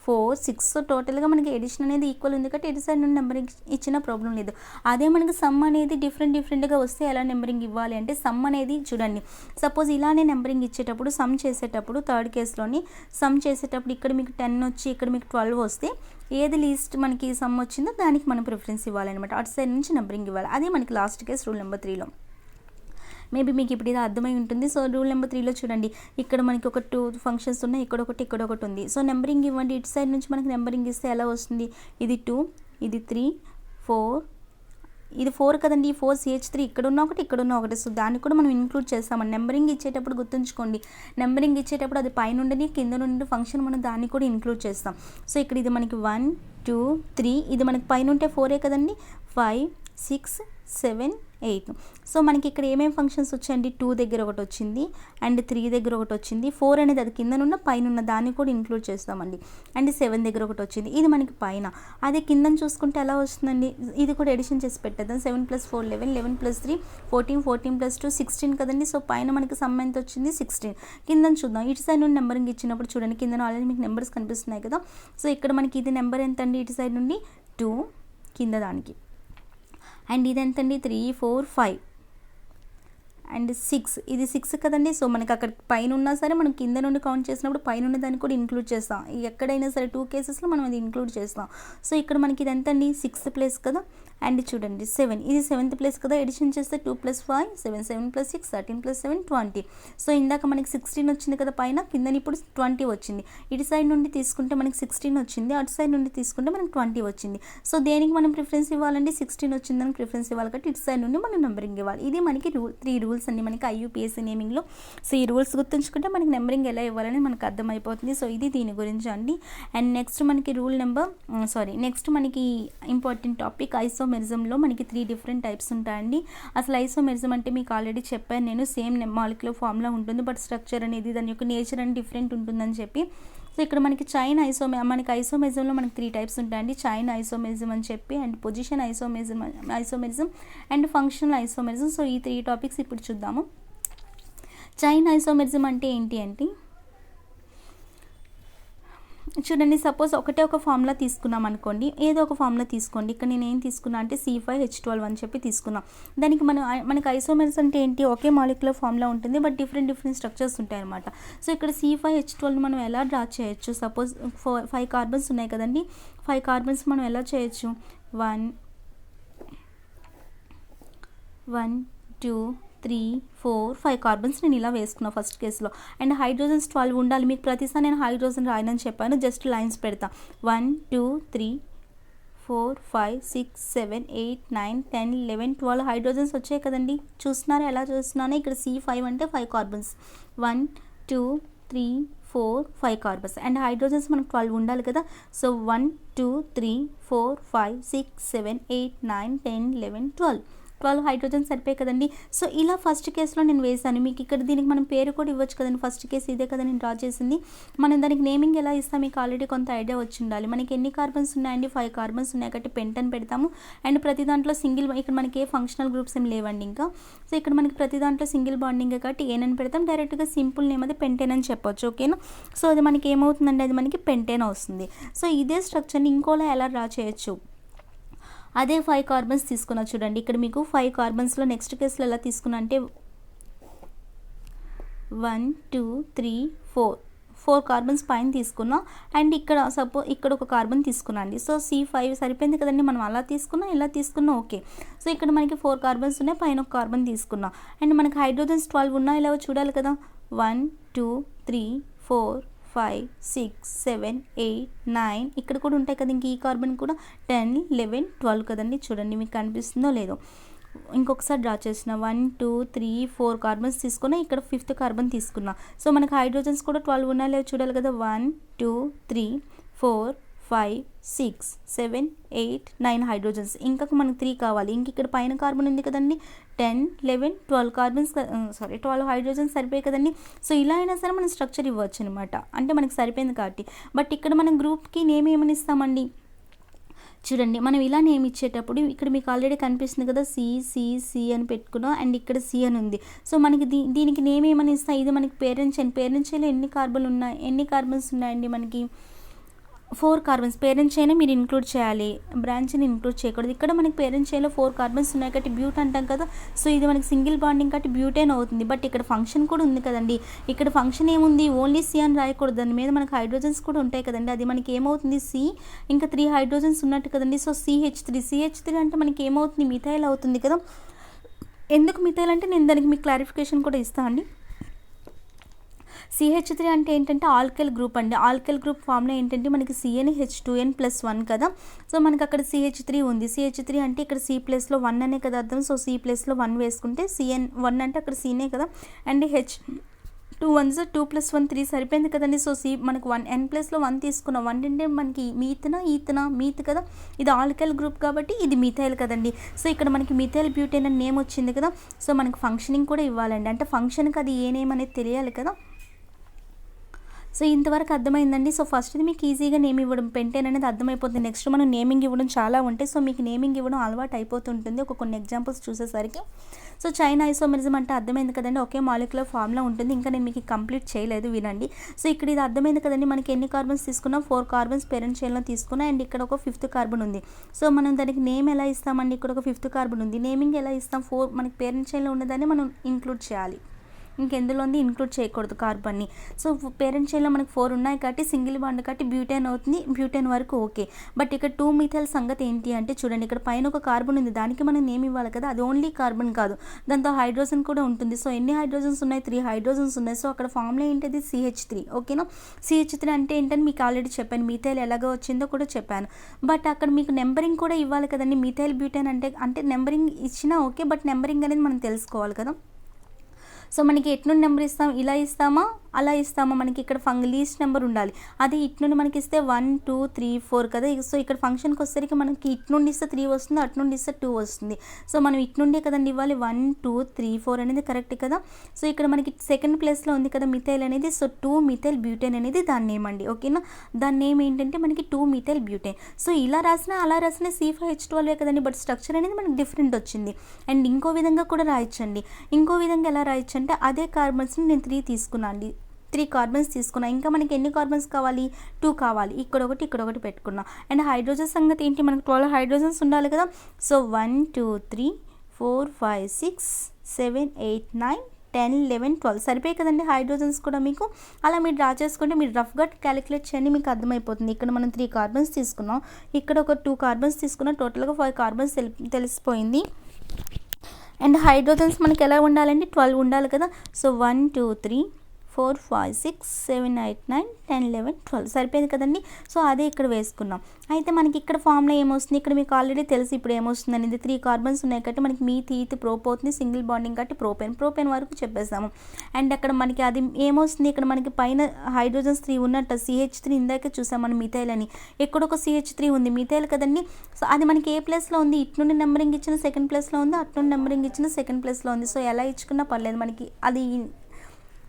4 6. సో టోటల్గా మనకి ఎడిషన్ అనేది ఈక్వల్ ఉంది కాబట్టి ఎటు సైడ్ నుండి నెంబరింగ్ ఇచ్చిన ప్రాబ్లం లేదు. అదే మనకి సమ్ అనేది డిఫరెంట్గా వస్తే ఎలా నెంబరింగ్ ఇవ్వాలి అంటే సమ్ అనేది చూడండి, సపోజ్ ఇలానే నెంబరింగ్ ఇచ్చేటప్పుడు సమ్ చేసేటప్పుడు థర్డ్ కేసులోని సమ్ చేసేటప్పుడు ఇక్కడ మీకు 10 వచ్చి ఇక్కడ మీకు 12 వస్తే ఏది లీస్ట్ మనకి సమ్ వచ్చిందో దానికి మనం ప్రిఫరెన్స్ ఇవ్వాలన్నమాట, అటు సైడ్ నుంచి నెంబరింగ్ ఇవ్వాలి. అదే మనకి లాస్ట్ కేసు రూల్ నెంబర్ 3లో. మేబీ మీకు ఇప్పుడు ఇది అర్థమై ఉంటుంది. సో రూల్ నెంబర్ 3లో చూడండి, ఇక్కడ మనకి ఒక 2 ఫంక్షన్స్ ఉన్నాయి, ఇక్కడ ఒకటి ఉంది. సో నెంబరింగ్ ఇవ్వండి, ఇటు సైడ్ నుంచి మనకి నెంబరింగ్ ఇస్తే ఎలా వస్తుంది, ఇది 2 ఇది 3 4 ఇది 4 కదండి. ఈ 4 CH3 ఇక్కడ ఉన్న ఒకటి. సో దాన్ని కూడా మనం ఇంక్లూడ్ చేస్తామని నెంబరింగ్ ఇచ్చేటప్పుడు గుర్తుంచుకోండి. నెంబరింగ్ ఇచ్చేటప్పుడు అది పై నుండి కింద నుండి ఫంక్షన్ మనం దాన్ని కూడా ఇంక్లూడ్ చేస్తాం. సో ఇక్కడ ఇది మనకి 1 2 3 ఇది మనకి పైన ఉంటే 4 కదండి, 5 6 7 8. సో మనకి ఇక్కడ ఏమేమి ఫంక్షన్స్ వచ్చాయండి, 2 దగ్గర ఒకటి వచ్చింది, అండ్ 3 దగ్గర ఒకటి వచ్చింది, 4 అనేది అది కిందనున్న పైన దాన్ని కూడా ఇంక్లూడ్ చేస్తామండి, అండ్ 7 దగ్గర ఒకటి వచ్చింది. ఇది మనకి పైన. అదే కిందని చూసుకుంటే ఎలా వస్తుందండి, ఇది కూడా ఎడిషన్ చేసి పెట్టేద్దాం. 7 + 4 11 11 + 3 14 14 + 2 16 కదండి. సో పైన మనకి సమ్ ఎంత వచ్చింది 16. కిందని చూద్దాం, ఇటు సైడ్ నుండి నెంబరింగ్ ఇచ్చినప్పుడు చూడండి కింద ఆల్రెడీ మీకు నెంబర్స్ కనిపిస్తున్నాయి కదా. సో ఇక్కడ మనకి ఇది నెంబర్ ఎంత అండి, ఇటు సైడ్ నుండి 2 కింద దానికి, అండ్ ఇది ఎంతండి 3 4 5 అండ్ 6 ఇది 6 కదండి. సో మనకి అక్కడ పైన ఉన్నా సరే మనం కింద నుండి కౌంట్ చేసినప్పుడు పైన ఉన్న దాన్ని కూడా ఇంక్లూడ్ చేస్తాం. ఎక్కడైనా సరే 2 కేసెస్లో మనం అది ఇంక్లూడ్ చేస్తాం. సో ఇక్కడ మనకి ఇది ఎంతండి 6th ప్లేస్ కదా. అండ్ చూడండి 7 ఇది 7th ప్లేస్ కదా. ఎడిషన్ చేస్తే 2 + 5 7 7 + 6 13 + 7 20. సో ఇందాక మనకి 16 వచ్చింది కదా పైన, కింద ఇప్పుడు 20 వచ్చింది. ఇటు సైడ్ నుండి తీసుకుంటే మనకి 16 వచ్చింది, అటు సైడ్ నుండి తీసుకుంటే మనకి 20 వచ్చింది. సో దేనికి మనం ప్రిఫరెన్స్ ఇవ్వాలండి, 16 వచ్చిందని ప్రిఫరెన్స్ ఇవ్వాలి కాబట్టి ఇటు సైడ్ నుండి మనం నెంబరింగ్ ఇవ్వాలి. ఇది మనకి 3 రూల్స్ అండి మనకి IUPAC నేమింగ్లో. సో ఈ రూల్స్ గుర్తుంచుకుంటే మనకి నెంబరింగ్ ఎలా ఇవ్వాలని మనకు అర్థమైపోతుంది. సో ఇది దీని గురించి అండి. అండ్ నెక్స్ట్ మనకి నెక్స్ట్ మనకి ఇంపార్టెంట్ టాపిక్ ఐసోమెట్రిక్ ఐసోమెరిజంలో మనకి 3 డిఫరెంట్ టైప్స్ ఉంటాయండి. అసలు ఐసోమెరిజం అంటే మీకు ఆల్రెడీ చెప్పాను నేను, సేమ్ మాలిక్యులర్ ఫామ్‌లా ఉంటుంది. బట్ స్ట్రక్చర్ అనేది దాని యొక్క నేచర్ అనేది డిఫరెంట్ ఉంటుందని చెప్పి. సో ఇక్కడ మనకి మనకి ఐసోమెరిజంలో మనకి 3 టైప్స్ ఉంటాయండి. చైన్ ఐసోమెరిజం అని చెప్పి, and position isomerism and functional isomerism. So ఈ 3 టాపిక్స్ ఇప్పుడు చూద్దాము. చైన్ ఐసోమెరిజం అంటే ఏంటి అంటే చూడండి, సపోజ్ ఒకటే ఒక ఫార్ములా తీసుకున్నాం అనుకోండి, ఏదో ఒక ఫార్ములా తీసుకోండి. ఇక్కడ నేను ఏం తీసుకున్నా అంటే C5H12 అని చెప్పి తీసుకున్నాం. దానికి మనకి ఐసోమెరిజం అంటే ఏంటి, ఒకే మాలిక్యులర్ ఫార్ములా ఉంటుంది, బట్ డిఫరెంట్ స్ట్రక్చర్స్ ఉంటాయి అనమాట. సో ఇక్కడ C5H12 మనం ఎలా డ్రా చేయొచ్చు, సపోజ్ 5 కార్బన్స్ ఉన్నాయి కదండి, 5 కార్బన్స్ మనం ఎలా చేయొచ్చు, 1 2 3 4 5 కార్బన్స్ నేను ఇలా వేసుకున్నా ఫస్ట్ కేసులో. అండ్ హైడ్రోజన్స్ 12 ఉండాలి. మీకు ప్రతిసారి నేను హైడ్రోజన్ రాయనని చెప్పాను, జస్ట్ లైన్స్ పెడతా. 1 2 3 4 5 6 7 8 9 10 11 12 హైడ్రోజన్స్ వచ్చాయి కదండి. చూస్తున్నారా ఎలా చూస్తున్నాను, ఇక్కడ C5 అంటే 5 కార్బన్స్, 1 2 3 4 5 కార్బన్స్. అండ్ హైడ్రోజన్స్ మనకు 12 ఉండాలి కదా. సో 1 2 3 4 5 6 7 8 9 10 11 12 హైడ్రోజన్ సరిపోయి కదండి. సో ఇలా ఫస్ట్ కేసులో నేను వేసాను. మీకు ఇక్కడ దీనికి మనం పేరు కూడా ఇవ్వచ్చు కదండి. ఫస్ట్ కేసు ఇదే కదా నేను డ్రా చేసింది. మనం దానికి నేమింగ్ ఎలా ఇస్తాం మీకు ఆల్రెడీ కొంత ఐడియా వచ్చి ఉండాలి. మనకి ఎన్ని కార్బన్స్ ఉన్నాయండి, 5 కార్బన్స్ ఉన్నాయి కాబట్టి పెంటన్ పెడతాము. అండ్ ప్రతి దాంట్లో ఇక్కడ మనకి ఏ ఫంక్షనల్ గ్రూప్స్ ఏం లేవండి ఇంకా. సో ఇక్కడ మనకి ప్రతి దాంట్లో సింగిల్ బాండింగ్ కాబట్టి ఏనని పెడతాం. డైరెక్ట్గా సింపుల్ నేమ్ అది పెంటేన్ అని చెప్పొచ్చు, ఓకేనా. సో అది మనకి ఏమవుతుందండి, అది మనకి పెంటేన్ వస్తుంది. సో ఇదే స్ట్రక్చర్ని ఇంకోలా ఎలా డ్రా చేయొచ్చు, అదే 5 కార్బన్స్ తీసుకున్నా చూడండి. ఇక్కడ మీకు 5 కార్బన్స్లో నెక్స్ట్ కేసులో ఎలా తీసుకున్నా అంటే 1 2 3 4 కార్బన్స్ పైన తీసుకున్నా. అండ్ ఇక్కడ ఇక్కడ ఒక కార్బన్ తీసుకున్నా అండి. సో C5 సరిపోయింది కదండి. మనం అలా తీసుకున్నా ఇలా తీసుకున్నా ఓకే. సో ఇక్కడ మనకి 4 కార్బన్స్ ఉన్నాయి, పైన ఒక కార్బన్ తీసుకున్నా. అండ్ మనకి హైడ్రోజన్స్ 12 ఉన్నాయి, ఇలా చూడాలి కదా. 1 2 3 4 5 6 7 8 9 ఇక్కడ కూడా ఉంటాయి కదా. ఇంక ఈ కార్బన్ కూడా 10 11 12 కదండి. చూడండి మీకు కనిపిస్తుందో లేదో. ఇంకొకసారి డ్రా చేసిన 1 2 3 4 కార్బన్స్ తీసుకున్నా. ఇక్కడ 5th కార్బన్ తీసుకున్నా. సో మనకి హైడ్రోజన్స్ కూడా 12 ఉన్నాయి లేవు చూడాలి కదా. 1 2 3 4 5 6 7 8 9 హైడ్రోజన్స్. ఇంకా మనకు 3 కావాలి. ఇంక ఇక్కడ పైన కార్బన్ ఉంది కదండి, 10 11 12 కార్బన్స్ 12 హైడ్రోజన్స్ సరిపోయి కదండి. సో ఇలా అయినా సరే మనం స్ట్రక్చర్ ఇవ్వచ్చు అనమాట, అంటే మనకి సరిపోయింది కాబట్టి. బట్ ఇక్కడ మనం గ్రూప్కి నేమ్ ఏమని ఇస్తామండి, చూడండి మనం ఇలా నేమ్ ఇచ్చేటప్పుడు ఇక్కడ మీకు ఆల్రెడీ కనిపిస్తుంది కదా, సి అని పెట్టుకున్నాం. అండ్ ఇక్కడ సి అని ఉంది. సో మనకి దీనికి నేమ్ ఏమని ఇస్తాం, ఇది మనకి పేరెంట్ చైన్లో ఎన్ని కార్బన్స్ ఉన్నాయండి, మనకి 4 కార్బన్స్. పేరెంట్ చైన్ మీరు ఇంక్లూడ్ చేయాలి, బ్రాంచ్ని ఇంక్లూడ్ చేయకూడదు. ఇక్కడ మనకి పేరెంట్ చైన్లో 4 కార్బన్స్ ఉన్నాయి కాబట్టి బ్యూట్ అంటాం కదా. సో ఇది మనకి సింగిల్ బాండింగ్ కాబట్టి బ్యూటేన్ అవుతుంది. బట్ ఇక్కడ ఫంక్షన్ కూడా ఉంది కదండి. ఇక్కడ ఫంక్షన్ ఏముంది, ఓన్లీ సి అని రాయకూడదు, దాని మీద మనకి హైడ్రోజన్స్ కూడా ఉంటాయి కదండి. అది మనకి ఏమవుతుంది, సి ఇంకా 3 హైడ్రోజన్స్ ఉన్నట్టు కదండి. సో CH3 అంటే మనకి ఏమవుతుంది, మిథైల్ అవుతుంది కదా. ఎందుకు మిథైల్ అంటే నేను దానికి మీకు క్లారిఫికేషన్ కూడా ఇస్తాను అండి. CH3 అంటే ఏంటంటే ఆల్కైల్ గ్రూప్ అండి. ఆల్కైల్ గ్రూప్ ఫామ్లో ఏంటంటే మనకి CnH2n+1 కదా. సో మనకి అక్కడ CH3 ఉంది. CH3 అంటే ఇక్కడ C ప్లేస్లో 1 అనే కదా అర్థం. సో C ప్లేస్లో 1 వేసుకుంటే CN1 అంటే అక్కడ Cనే కదా. అండ్ H2 1 2 + 1 3 సరిపోయింది కదండి. సో C మనకు 1 n ప్లేస్లో 1 తీసుకున్నాం. 1 అంటే మనకి మీత్ కదా. ఇది ఆల్కైల్ గ్రూప్ కాబట్టి ఇది మిథైల్ కదండి. సో ఇక్కడ మనకి మిథైల్ బ్యూటేన్ అని నేమ్ వచ్చింది కదా. సో మనకి ఫంక్షనింగ్ కూడా ఇవ్వాలండి, అంటే ఫంక్షన్కి అది ఏ నేమ్ అనేది తెలియాలి కదా. సో ఇంతవరకు అర్థమైందండి. సో ఫస్ట్ది మీకు ఈజీగా నేమ్ ఇవ్వడం పెంటేన్ అనేది అర్థమైపోతుంది. నెక్స్ట్ మనం నేమింగ్ ఇవ్వడం చాలా ఉంటాయి. సో మీకు నేమింగ్ ఇవ్వడం అలవాటు అయిపోతుంటుంది కొన్ని ఎగ్జాంపుల్స్ చూసేసరికి. సో చైన్ ఐసోమెరిజం అంటే అర్థమైంది కదండి, ఒకే మాలిక్యులర్ ఫామ్లో ఉంటుంది. ఇంకా నేను మీకు కంప్లీట్ చేయలేదు, వినండి. సో ఇక్కడ ఇది అర్థమైంది కదండి, మనకి ఎన్ని కార్బన్స్ తీసుకున్నాం, 4 కార్బన్స్ పేరెంట్ చైన్లో తీసుకున్నా. అండ్ ఇక్కడ ఒక 5th కార్బన్ ఉంది. సో మనం దానికి నేమ్ ఎలా ఇస్తామండి, ఇక్కడ ఒక 5th కార్బన్ ఉంది. నేమింగ్ ఎలా ఇస్తాం, 4 మనకి పేరెంట్ చైన్లో ఉన్నదాన్ని మనం ఇంక్లూడ్ చేయాలి, ఇంకెందులోంది ఇంక్లూడ్ చేయకూడదు కార్బన్ని. సో పేరెంట్ చైన్లో మనకు 4 ఉన్నాయి కాబట్టి సింగిల్ బాండ్ కాబట్టి బ్యూటేన్ అవుతుంది. బ్యూటేన్ వరకు ఓకే. బట్ ఇక్కడ 2 మిథైల్ సంగతి ఏంటి అంటే చూడండి, ఇక్కడ పైన ఒక కార్బన్ ఉంది, దానికి మనం నేమ్ ఇవ్వాలి కదా. అది ఓన్లీ కార్బన్ కాదు, దాంతో హైడ్రోజన్ కూడా ఉంటుంది. సో ఎన్ని హైడ్రోజన్స్ ఉన్నాయి, 3 హైడ్రోజన్స్ ఉన్నాయి. సో అక్కడ ఫార్ములా ఏంటిది, CH3, ఓకేనా. CH3 అంటే ఏంటని మీకు ఆల్రెడీ చెప్పాను, మిథైల్ ఎలాగో వచ్చిందో కూడా చెప్పాను. బట్ అక్కడ మీకు నెంబరింగ్ కూడా ఇవ్వాలి కదండి. మిథైల్ బ్యూటేన్ అంటే నెంబరింగ్ ఇచ్చినా ఓకే, బట్ నెంబరింగ్ అనేది మనం తెలుసుకోవాలి కదా. సో మనకి ఎట్నుండి నెంబర్ ఇస్తాం, ఇలా ఇస్తామా అలా ఇస్తామా, మనకి ఇక్కడ లీస్ట్ నెంబర్ ఉండాలి. అది ఇటు నుండి మనకి ఇస్తే 1 2 3 4 కదా. సో ఇక్కడ ఫంక్షన్కి వచ్చేసరికి మనకి ఇటు నుండి ఇస్తే 3 వస్తుంది, అటు నుండి ఇస్తే 2 వస్తుంది. సో మనం ఇటు నుండే కదండి ఇవ్వాలి. 1 2 3 4 అనేది కరెక్ట్ కదా. సో ఇక్కడ మనకి సెకండ్ ప్లేస్లో ఉంది కదా మిథైల్ అనేది. సో 2 మిథైల్ బ్యూటేన్ అనేది దాని నేమ్ అండి. ఓకేనా, దాని నేమ్ ఏంటంటే మనకి 2 మిథైల్ బ్యూటేన్. సో ఇలా రాసినా అలా రాసినా C5H12 కదండి, బట్ స్ట్రక్చర్ అనేది మనకి డిఫరెంట్ వచ్చింది. అండ్ ఇంకో విధంగా కూడా రాయొచ్చండి. ఇంకో విధంగా ఎలా రాయొచ్చు అంటే అదే కార్బన్స్ని నేను 3 తీసుకున్నాను అండి. 3 కార్బన్స్ తీసుకున్నా. ఇంకా మనకి ఎన్ని కార్బన్స్ కావాలి, 2 కావాలి. ఇక్కడ ఒకటి పెట్టుకున్నా. అండ్ హైడ్రోజన్ సంగతి ఏంటి, మనకు 12 హైడ్రోజన్స్ ఉండాలి కదా. సో 1 2 3 4 5 6 7 8 9 10 11 12 సరిపోయి కదండి హైడ్రోజన్స్ కూడా మీకు. అలా మీరు డ్రా చేసుకుంటే మీరు రఫ్గా క్యాలిక్యులేట్ చేయండి, మీకు అర్థమైపోతుంది. ఇక్కడ మనం 3 కార్బన్స్ తీసుకున్నాం, ఇక్కడ ఒక 2 కార్బన్స్ తీసుకున్నాం, టోటల్గా 5 కార్బన్స్ తెలిసిపోయింది. అండ్ హైడ్రోజన్స్ మనకి ఎలా ఉండాలండి, 12 ఉండాలి కదా. సో 1 2 3 4 5 6 7 8 9 10 11 12 సరిపోయింది కదండి. సో అదే ఇక్కడ వేసుకున్నాం. అయితే మనకి ఇక్కడ ఫార్ములా ఏమొస్తుంది, ఇక్కడ మీకు ఆల్రెడీ తెలిసి ఇప్పుడు ఏమొస్తుంది అనేది 3 కార్బన్స్ ఉన్నాయి కాబట్టి మనకి మీథ్ ప్రోప్ అవుతుంది, సింగిల్ బాండింగ్ కాబట్టి ప్రోపేన్ వరకు చెప్పేస్తాము. అండ్ అక్కడ మనకి అది ఏమొస్తుంది, ఇక్కడ మనకి పైన హైడ్రోజన్స్ 3 ఉన్నట్టు CH3 ఇందాకే చూసాం మనం మిథైల్ అని. ఇక్కడ ఒక CH3 ఉంది, మిథైల్ కదండి. సో అది మనకి ఏ ప్లేస్లో ఉంది, ఇటు నుండి నెంబరింగ్ ఇచ్చిన సెకండ్ ప్లేస్లో ఉంది, అటు నుండి నెంబరింగ్ ఇచ్చిన సెకండ్ ప్లేస్లో ఉంది. సో ఎలా ఇచ్చుకున్నా పర్లేదు మనకి, అది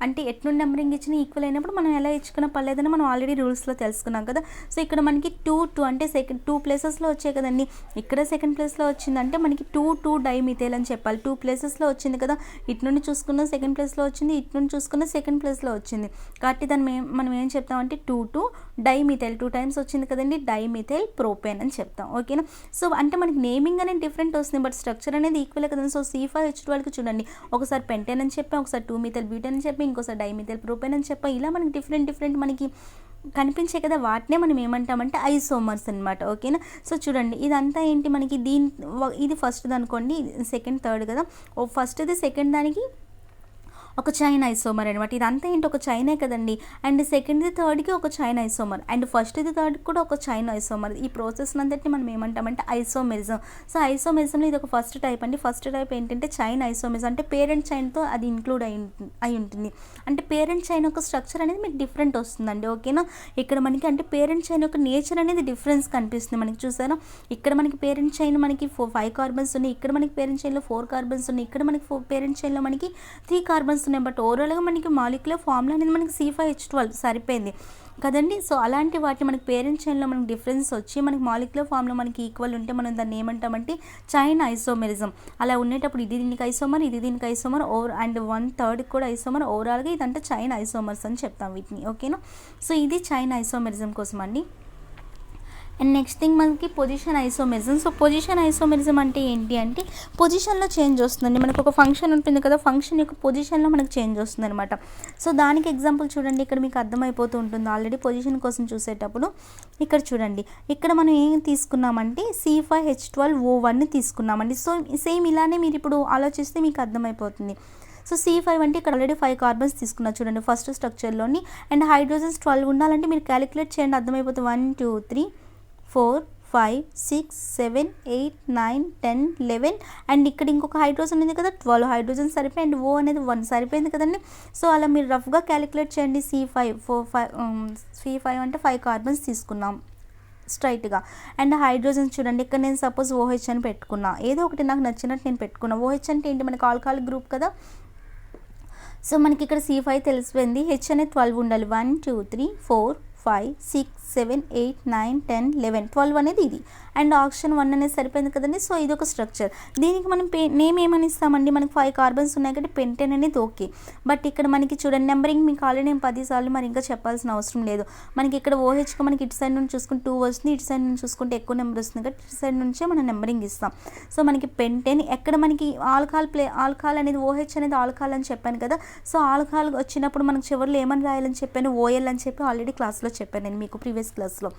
అంటే ఎటు నుండి నెంబరింగ్ ఇచ్చిన ఈక్వల్ అయినప్పుడు మనం ఎలా ఇచ్చుకున్నా పర్లేదని మనం ఆల్రెడీ రూల్స్లో తెలుసుకున్నాం కదా. సో ఇక్కడ మనకి 2 అంటే సెకండ్ 2 ప్లేసెస్లో వచ్చాయి కదండి. ఇక్కడ సెకండ్ ప్లేస్లో వచ్చిందంటే మనకి 2 డైమిథైల్ అని చెప్పాలి. 2 ప్లేసెస్లో వచ్చింది కదా, ఇటు నుండి చూసుకున్న సెకండ్ ప్లేస్లో వచ్చింది, ఇటు నుండి చూసుకున్న సెకండ్ ప్లేస్లో వచ్చింది కాబట్టి దాన్ని మనం ఏం చెప్తామంటే 2 డైమిథైల్ 2 టైమ్స్ వచ్చింది కదండి, డైమిథైల్ ప్రోపేన్ అని చెప్తాం. ఓకేనా. సో అంటే మనకి నేమింగ్ అనేది డిఫరెంట్ వస్తుంది, బట్ స్ట్రక్చర్ అనేది ఈక్వల్ కదండి. సో C5H12కి చూడండి, ఒకసారి పెంటేన్ అని చెప్పి, ఒకసారి 2 మిథైల్ బ్యూటేన్ అని చెప్పి, ఇంకోసారి డైమిథైల్ ప్రోపేన్ అని చెప్పి, ఇలా మనకి డిఫరెంట్ మనకి కనిపించే కదా, వాటినే మనం ఏమంటామంటే ఐసోమర్స్ అనమాట. ఓకేనా. సో చూడండి ఇదంతా ఏంటి మనకి, ఇది ఫస్ట్ అనుకోండి, సెకండ్ థర్డ్ కదా. ఫస్ట్ది సెకండ్ దానికి ఒక చైన్ ఐసోమర్ అనమాట. ఇదంతా ఏంటి, ఒక చైనే కదండి. అండ్ సెకండ్ది థర్డ్కి ఒక చైన్ ఐసోమర్, అండ్ ఫస్ట్ది థర్డ్కి కూడా ఒక చైన్ ఐసోమర్. ఈ ప్రాసెస్ అంతటిని మనం ఏమంటామంటే ఐసోమెరిజం. సో ఐసోమెరిజంలో ఇది ఒక ఫస్ట్ టైప్ అండి. ఫస్ట్ టైప్ ఏంటంటే చైన్ ఐసోమెరిజం, అంటే పేరెంట్ చైన్తో అది ఇంక్లూడ్ అయి ఉంటుంది. అంటే పేరెంట్ చైన్ యొక్క స్ట్రక్చర్ అనేది మీకు డిఫరెంట్ వస్తుందండి. ఓకేనా. ఇక్కడ మనకి అంటే పేరెంట్ చైన్ యొక్క నేచర్ అనేది డిఫరెన్స్ కనిపిస్తుంది మనకి. చూసారా, ఇక్కడ మనకి పేరెంట్ చైన్ మనకి 5 కార్బన్స్ ఉన్నాయి, ఇక్కడ మనకి పేరెంట్ చైన్లో 4 కార్బన్స్ ఉన్నాయి, ఇక్కడ మనకి పేరెంట్ చైన్లో మనకి 3 కార్బన్స్ ఉన్నాయి. బట్ ఓవరాల్గా మనకి మాలిక్యులర్ ఫార్ములా అనేది మనకి C5H12 సరిపోయింది కదండి. సో అలాంటి వాటిని మనకి పేరెంట్ చైన్లో మనకి డిఫరెన్స్ వచ్చి మనకి మాలిక్యులర్ ఫార్ములా మనకి ఈక్వల్ ఉంటే మనం దాన్ని ఏమంటామంటే చైన్ ఐసోమెరిజం. అలా ఉండేటప్పుడు ఇది దీనికి ఐసోమర్, ఇది దీనికి ఐసోమర్, అండ్ 1/3 కూడా ఐసోమర్. ఓవరాల్గా ఇదంటే చైన్ ఐసోమర్స్ అని చెప్తాం వీటిని. ఓకేనా. సో ఇది చైన్ ఐసోమెరిజం కోసం అండి. అండ్ నెక్స్ట్ థింగ్ మనకి position isomerism. So position isomerism అంటే ఏంటి అంటే పొజిషన్లో చేంజ్ వస్తుందండి. మనకు ఒక ఫంక్షన్ ఉంటుంది కదా, ఫంక్షన్ యొక్క పొజిషన్లో మనకు చేంజ్ వస్తుంది అనమాట. సో దానికి ఎగ్జాంపుల్ చూడండి, ఇక్కడ మీకు అర్థమైపోతూ ఉంటుంది ఆల్రెడీ పొజిషన్ కోసం చూసేటప్పుడు. ఇక్కడ చూడండి, ఇక్కడ మనం ఏం తీసుకున్నామంటే C5H12O1ని తీసుకున్నామండి. సో సేమ్ ఇలానే మీరు ఇప్పుడు ఆలోచిస్తే మీకు అర్థమైపోతుంది. సో C5 అంటే ఇక్కడ ఆల్రెడీ 5 కార్బన్స్ తీసుకున్నారు చూడండి ఫస్ట్ స్ట్రక్చర్లోని. అండ్ హైడ్రోజన్స్ 12 ఉండాలంటే మీరు క్యాలిక్యులేట్ చేయండి, అర్థమైపోతుంది. 1 2 3 4 5 6 7 8 9 10 11 అండ్ ఇక్కడ ఇంకొక హైడ్రోజన్ ఉంది కదా, 12 హైడ్రోజన్ సరిపోయి, అండ్ O అనేది 1 సరిపోయింది కదండి. సో అలా మీరు రఫ్గా క్యాలిక్యులేట్ చేయండి. C5 అంటే 5 కార్బన్స్ తీసుకున్నాం స్ట్రైట్గా. అండ్ హైడ్రోజన్స్ చూడండి, ఇక్కడ నేను సపోజ్ OH అని పెట్టుకున్నా, ఏదో ఒకటి నాకు నచ్చినట్టు నేను పెట్టుకున్నా. OH అంటే ఏంటి, మనకి ఆల్కహాలిక్ గ్రూప్ కదా. సో మనకి ఇక్కడ C5 తెలిసిపోయింది, H అనేది 12 ఉండాలి. 1 2 3 4 5 6 7 8 9 10 11 12 అనేది ఇది. అండ్ ఆక్సిజన్ 1 అనేది సరిపోయింది కదండి. సో ఇది ఒక స్ట్రక్చర్. దీనికి మనం నేమ్ ఏమని ఇస్తామండి, మనకి 5 కార్బన్స్ ఉన్నాయి కాబట్టి పెంటేన్ అనేది ఓకే. బట్ ఇక్కడ మనకి చూడండి నెంబరింగ్ మీకు ఆల్రెడీ నేను 10 సార్లు మరి ఇంకా చెప్పాల్సిన అవసరం లేదు. మనకి ఇక్కడ OHకి మనకి ఇటు సైడ్ నుంచి చూసుకుంటే 2 వస్తుంది, ఇటు సైడ్ నుంచి చూసుకుంటే ఎక్కువ నెంబర్ వస్తుంది కాబట్టి ఇటు సైడ్ నుంచే మనం నెంబరింగ్ ఇస్తాం. సో మనకి పెంటేన్ ఎక్కడ మనకి ఆల్కహాల్ అనేది OH అనేది ఆల్కహాల్ అని చెప్పాను కదా. సో ఆల్కహాల్ వచ్చినప్పుడు మనకు చివరిలో ఏమని రాయాలని చెప్పాను, OL అని చెప్పి ఆల్రెడీ క్లాస్లో చెప్పాను నేను మీకు ప్రీవియస్ క్లాస్లో.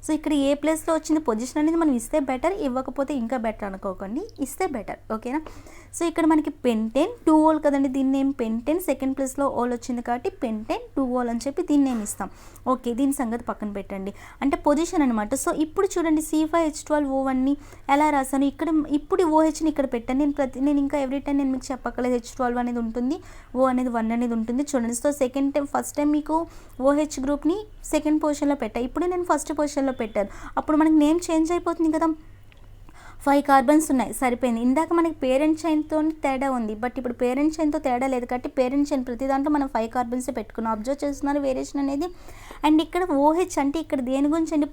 సో ఇక్కడ ఏ ప్లేస్లో వచ్చింది పొజిషన్ అనేది మనం ఇస్తే బెటర్, ఇవ్వకపోతే ఇంకా బెటర్ అనుకోకండి, ఇస్తే బెటర్, ఓకేనా. సో ఇక్కడ మనకి పెంటెన్ 2 ఓల్ కదండి, దీని నేమ్ పెంటెన్, సెకండ్ ప్లేస్లో ఓల్ వచ్చింది కాబట్టి పెంటెన్ 2 ఓల్ అని చెప్పి దీన్ని నేమ్ ఇస్తాం. ఓకే, దీని సంగతి పక్కన పెట్టండి, అంటే పొజిషన్ అనమాట. సో ఇప్పుడు చూడండి C5H12O1ని ఎలా రాశాను, ఇక్కడ ఇప్పుడు OHని ఇక్కడ పెట్టాను. నేను ఇంకా ఎవ్రీ టైం నేను మీకు చెప్పక్కలేదు, H12 అనేది ఉంటుంది, O అనేది 1 అనేది ఉంటుంది. చూడండి, సో ఫస్ట్ టైం మీకు OH గ్రూప్ని సెకండ్ పొజిషన్లో పెట్టా, ఇప్పుడు నేను ఫస్ట్ పొజిషన్లో పెట్టాను. అప్పుడు మనకి నేమ్ చేంజ్ అయిపోతుంది కదా. 5 కార్బన్స్ ఉన్నాయి, సరిపోయింది. ఇందాక మనకి పేరెంట్ చైన్తో తేడా ఉంది, బట్ ఇప్పుడు పేరెంట్ చైన్తో తేడా లేదు కాబట్టి పేరెంట్ చైన్ ప్రతి దాంట్లో మనం 5 కార్బన్సే పెట్టుకున్నాం. అబ్జర్వ్ చేస్తున్నారు వేరియేషన్ అనేది. అండ్ ఇక్కడ OH అంటే ఇక్కడ దేని గురించి అండి,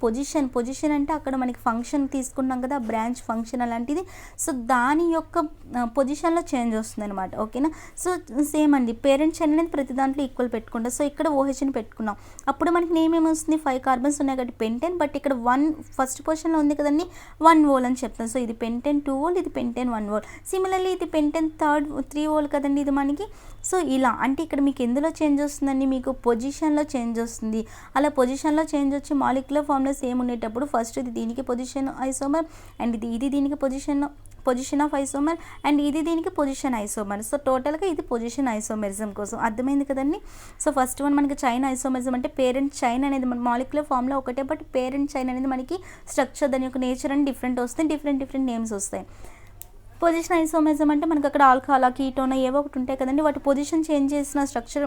పొజిషన్ అంటే అక్కడ మనకి ఫంక్షన్ తీసుకున్నాం కదా, బ్రాంచ్ ఫంక్షన్ అలాంటిది. సో దాని యొక్క పొజిషన్లో చేంజ్ వస్తుంది అనమాట, ఓకేనా. సో సేమ్ అండి, పేరెంట్ చైన్ అనేది ప్రతి దాంట్లో ఈక్వల్ పెట్టుకుంటాం. సో ఇక్కడ OHని పెట్టుకున్నాం, అప్పుడు మనకి నేమ్ ఏమొస్తుంది, 5 కార్బన్స్ ఉన్నాయి కాబట్టి పెంటెన్, బట్ ఇక్కడ 1 ఫస్ట్ పొజిషన్లో ఉంది కదండి, 1 ఓల్ అని చెప్తాం. సో ఇది పెంటెన్ 2 ఓల్, ఇది పెంటెన్ 1 ఓల్. సిమిలర్లీ ఇది పెంటెన్ 3 ఓల్ కదండి ఇది మనకి. సో ఇలా అంటే ఇక్కడ మీకు ఎందులో చేంజ్ వస్తుందండి, మీకు పొజిషన్లో చేంజ్ వస్తుంది. అలా పొజిషన్లో చేంజ్ వచ్చి మాలిక్యులర్ ఫార్మ్లో సేమ్ ఉండేటప్పుడు ఫస్ట్ ఇది దీనికి పొజిషన్ ఐసోమర్, అండ్ ఇది దీనికి పొజిషన్ ఆఫ్ ఐసోమర్, అండ్ ఇది దీనికి పొజిషన్ ఐసోమర్. సో టోటల్గా ఇది పొజిషన్ ఐసోమెరిజం కోసం, అర్థమైంది కదండి. సో ఫస్ట్ వన్ మనకి చైన్ ఐసోమెరిజం అంటే పేరెంట్ చైన్ అనేది మన మాలిక్యులర్ ఫామ్లో ఒకటే, బట్ పేరెంట్ చైన్ అనేది మనకి స్ట్రక్చర్ దాని యొక్క నేచర్ అని డిఫరెంట్ వస్తాయి, డిఫరెంట్ నేమ్స్ వస్తాయి. పొజిషన్ ఐసోమెరిజం అంటే మనకి అక్కడ ఆల్కహాల్ కీటోన్ ఏవో ఒకటి ఉంటాయి కదండి, వాటి పొజిషన్ చేంజ్ చేసిన స్ట్రక్చర్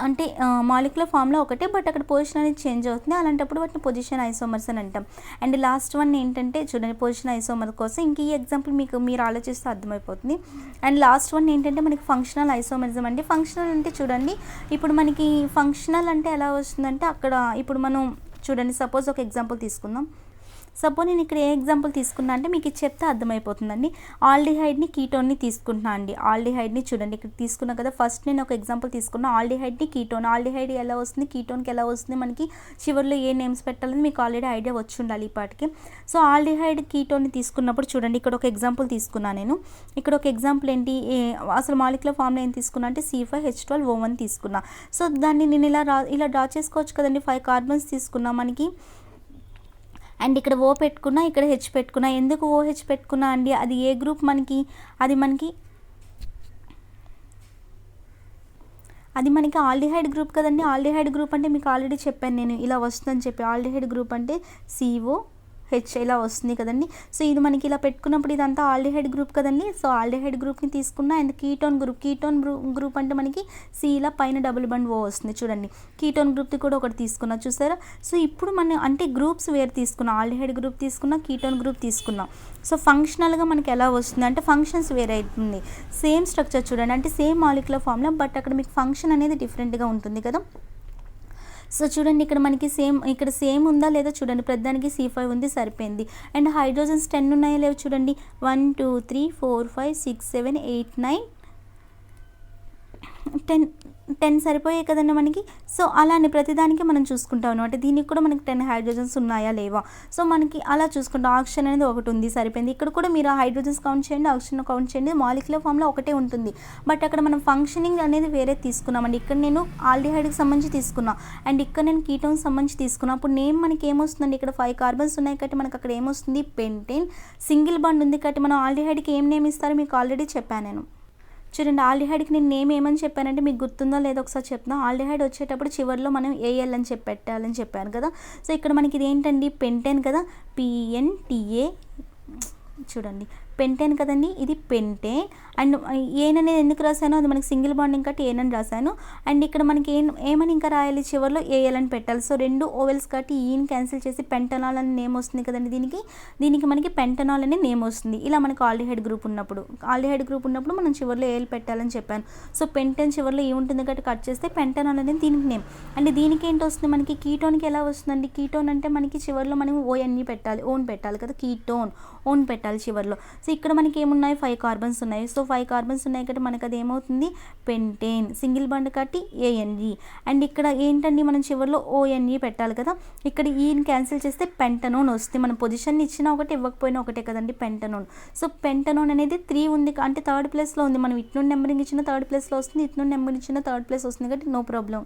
అంటే మాలిక్యులర్ ఫామ్లో ఒకటే, బట్ అక్కడ పొజిషన్ అనేది చేంజ్ అవుతుంది, అలాంటప్పుడు వాటిని పొజిషన్ ఐసోమర్స్ అని అంటాం. అండ్ లాస్ట్ వన్ ఏంటంటే చూడండి, పొజిషన్ ఐసోమర్ కోసం ఇంక ఈ ఎగ్జాంపుల్ మీరు ఆలోచిస్తే అర్థమైపోతుంది. అండ్ లాస్ట్ వన్ ఏంటంటే మనకి ఫంక్షనల్ ఐసోమరిజం అండి. ఫంక్షనల్ అంటే చూడండి, ఇప్పుడు మనకి ఫంక్షనల్ అంటే ఎలా వస్తుందంటే అక్కడ ఇప్పుడు మనం చూడండి, సపోజ్ ఒక ఎగ్జాంపుల్ తీసుకుందాం. సపోజ్ నేను ఇక్కడ ఏ ఎగ్జాంపుల్ తీసుకున్నా అంటే మీకు ఇది చెప్తే అర్థమైపోతుందండి. ఆల్డిహైడ్ని కీటోన్ని తీసుకుంటున్నా అండి. ఆల్డిహైడ్ని చూడండి ఇక్కడ తీసుకున్నా కదా, ఫస్ట్ నేను ఒక ఎగ్జాంపుల్ తీసుకున్నా, ఆల్డిహైడ్ని కీటోన్. ఆల్డిహైడ్ ఎలా వస్తుంది, కీటోన్కి ఎలా వస్తుంది, మనకి చివరిలో ఏ నేమ్స్ పెట్టాలని మీకు ఆల్రెడీ ఐడియా వచ్చి ఉండాలి ఈ పాటికి. సో ఆల్డిహైడ్ కీటోన్ని తీసుకున్నప్పుడు చూడండి, ఇక్కడ ఒక ఎగ్జాంపుల్ తీసుకున్నా నేను. ఇక్కడ ఒక ఎగ్జాంపుల్ ఏంటి, అసలు మాలిక్యులర్ ఫామ్లో ఏం తీసుకున్నా అంటే C5H12O1 తీసుకున్నా. సో దాన్ని నేను ఇలా డ్రా చేసుకోవచ్చు కదండి. 5 కార్బన్స్ తీసుకున్నా మనకి, అండ్ ఇక్కడ O పెట్టుకున్నా, ఇక్కడ H పెట్టుకున్నా. ఎందుకు OH పెట్టుకున్నా అండి, అది ఏ గ్రూప్ మనకి, అది మనకి ఆల్డిహైడ్ గ్రూప్ కదండి. ఆల్డిహైడ్ గ్రూప్ అంటే మీకు ఆల్రెడీ చెప్పాను నేను, ఇలా వస్తుందని చెప్పి. ఆల్డిహైడ్ గ్రూప్ అంటే COH ఇలా వస్తుంది కదండి. సో ఇది మనకి ఇలా పెట్టుకున్నప్పుడు ఇదంతా ఆల్డిహైడ్ గ్రూప్ కదండి. సో ఆల్డిహైడ్ గ్రూప్ని తీసుకున్నా. అండ్ కీటోన్ గ్రూప్ అంటే మనకి C ఇలా పైన డబుల్ బండ్ O వస్తుంది చూడండి. కీటోన్ గ్రూప్ది కూడా ఒకటి తీసుకున్నా, చూసారా. సో ఇప్పుడు మనం అంటే గ్రూప్స్ వేరు తీసుకున్నాం, ఆల్డిహైడ్ గ్రూప్ తీసుకున్నా, కీటోన్ గ్రూప్ తీసుకున్నాం. సో ఫంక్షనల్గా మనకి ఎలా వస్తుంది అంటే ఫంక్షన్స్ వేరే అవుతుంది. సేమ్ స్ట్రక్చర్ చూడండి, అంటే సేమ్ మాలిక్యులర్ ఫార్ములా, బట్ అక్కడ మీకు ఫంక్షన్ అనేది డిఫరెంట్గా ఉంటుంది కదా. సో చూడండి ఇక్కడ మనకి ఇక్కడ సేమ్ ఉందా లేదా చూడండి, ప్రతిదానికి C5 ఉంది, సరిపోయింది. అండ్ హైడ్రోజన్స్ 10 ఉన్నాయో లేవు చూడండి, 1 2 3 4 5 6 7 8 9 10 సరిపోయాయి కదండి మనకి. సో అలానే ప్రతిదానికి మనం చూసుకుంటాం అనమాట. దీనికి కూడా మనకి 10 హైడ్రోజన్స్ ఉన్నాయా లేవా, సో మనకి అలా చూసుకుంటాం. ఆక్సిజన్ అనేది ఒకటి ఉంది, సరిపోయింది. ఇక్కడ కూడా మీరు హైడ్రోజన్స్ కౌంట్ చేయండి, ఆక్సిజన్ కౌంట్ చేయండి, మాలిక్యులర్ ఫామ్లో ఒకటే ఉంటుంది, బట్ అక్కడ మనం ఫంక్షనింగ్ అనేది వేరే తీసుకున్నామండి. ఇక్కడ నేను ఆల్డిహైడ్కి సంబంధించి తీసుకున్నా, అండ్ ఇక్కడ నేను కీటోన్కి సంబంధించి తీసుకున్నా. అప్పుడు నేమ్ మనకి ఏమొస్తుందండి, ఇక్కడ 5 కార్బన్స్ ఉన్నాయి కాబట్టి మనకి అక్కడ ఏమొస్తుంది, పెంటేన్. సింగిల్ బాండ్ ఉంది కాబట్టి మనం ఆల్డిహైడ్కి ఏం నేమ్ ఇస్తారో మీకు ఆల్రెడీ చెప్పాను నేను. చూడండి, ఆల్డిహైడ్కి నేను నేమ్ ఏమని చెప్పానంటే మీకు గుర్తుందో లేదో ఒకసారి చెప్తాను. ఆల్డిహైడ్ వచ్చేటప్పుడు చివరిలో మనం AL అని పెట్టాలని చెప్పాను కదా. సో ఇక్కడ మనకి ఇది ఏంటండి, పెంటేన్ కదా, PNTA. చూడండి పెంటేన్ కదండి, ఇది పెంటేన్. అండ్ ఏన్ అనేది ఎందుకు రాశాను, అది మనకి సింగిల్ బాండింగ్ కాబట్టి ఏన్ అని రాశాను. అండ్ ఇక్కడ మనకి ఏమని ఇంకా రాయాలి, చివరిలో AL అని పెట్టాలి. సో 2 ఓవెల్స్ కాబట్టి ఈని క్యాన్సిల్ చేసి పెంటనాల్ అని నేమ్ వస్తుంది కదండి. దీనికి మనకి పెంటనాల్ అనే నేమ్ వస్తుంది. ఇలా మనకి ఆల్డిహైడ్ గ్రూప్ ఉన్నప్పుడు మనం చివరిలో AL పెట్టాలని చెప్పాను. సో పెంటేన్ చివరిలో ఏ ఉంటుంది కాబట్టి కట్ చేస్తే పెంటనాల్ అనేది దీనికి నేమ్. అండ్ దీనికి ఏంటి వస్తుంది, మనకి కీటోన్కి ఎలా వస్తుందండి, కీటోన్ అంటే మనకి చివరిలో మనం ONE పెట్టాలి, ఓన్ పెట్టాలి కదా, కీటోన్ ఓన్ పెట్టాలి చివరిలో. సో ఇక్కడ మనకి ఏమున్నాయి, 5 కార్బన్స్ ఉన్నాయి. సో 5 కార్బన్స్ ఉన్నాయి కాబట్టి మనకి అది ఏమవుతుంది, పెంటేన్. సింగిల్ బాండ్ కాబట్టి ANE. అండ్ ఇక్కడ ఏంటండి, మనం చివరిలో ONE పెట్టాలి కదా. ఇక్కడ ఈని క్యాన్సిల్ చేస్తే పెంటనోన్ వస్తుంది. మన పొజిషన్ ఇచ్చినా ఒకటి, ఇవ్వకపోయినా ఒకటే కదండి, పెంటనోన్. సో పెంటనోన్ అనేది 3 ఉంది అంటే 3rd ప్లేస్లో ఉంది. మనం ఇటు నుండి నెంబరింగ్ ఇచ్చిన 3rd ప్లేస్లో వస్తుంది, ఇటు నుండి నెంబర్ ఇచ్చిన 3rd ప్లేస్ వస్తుంది కాబట్టి నో ప్రాబ్లం.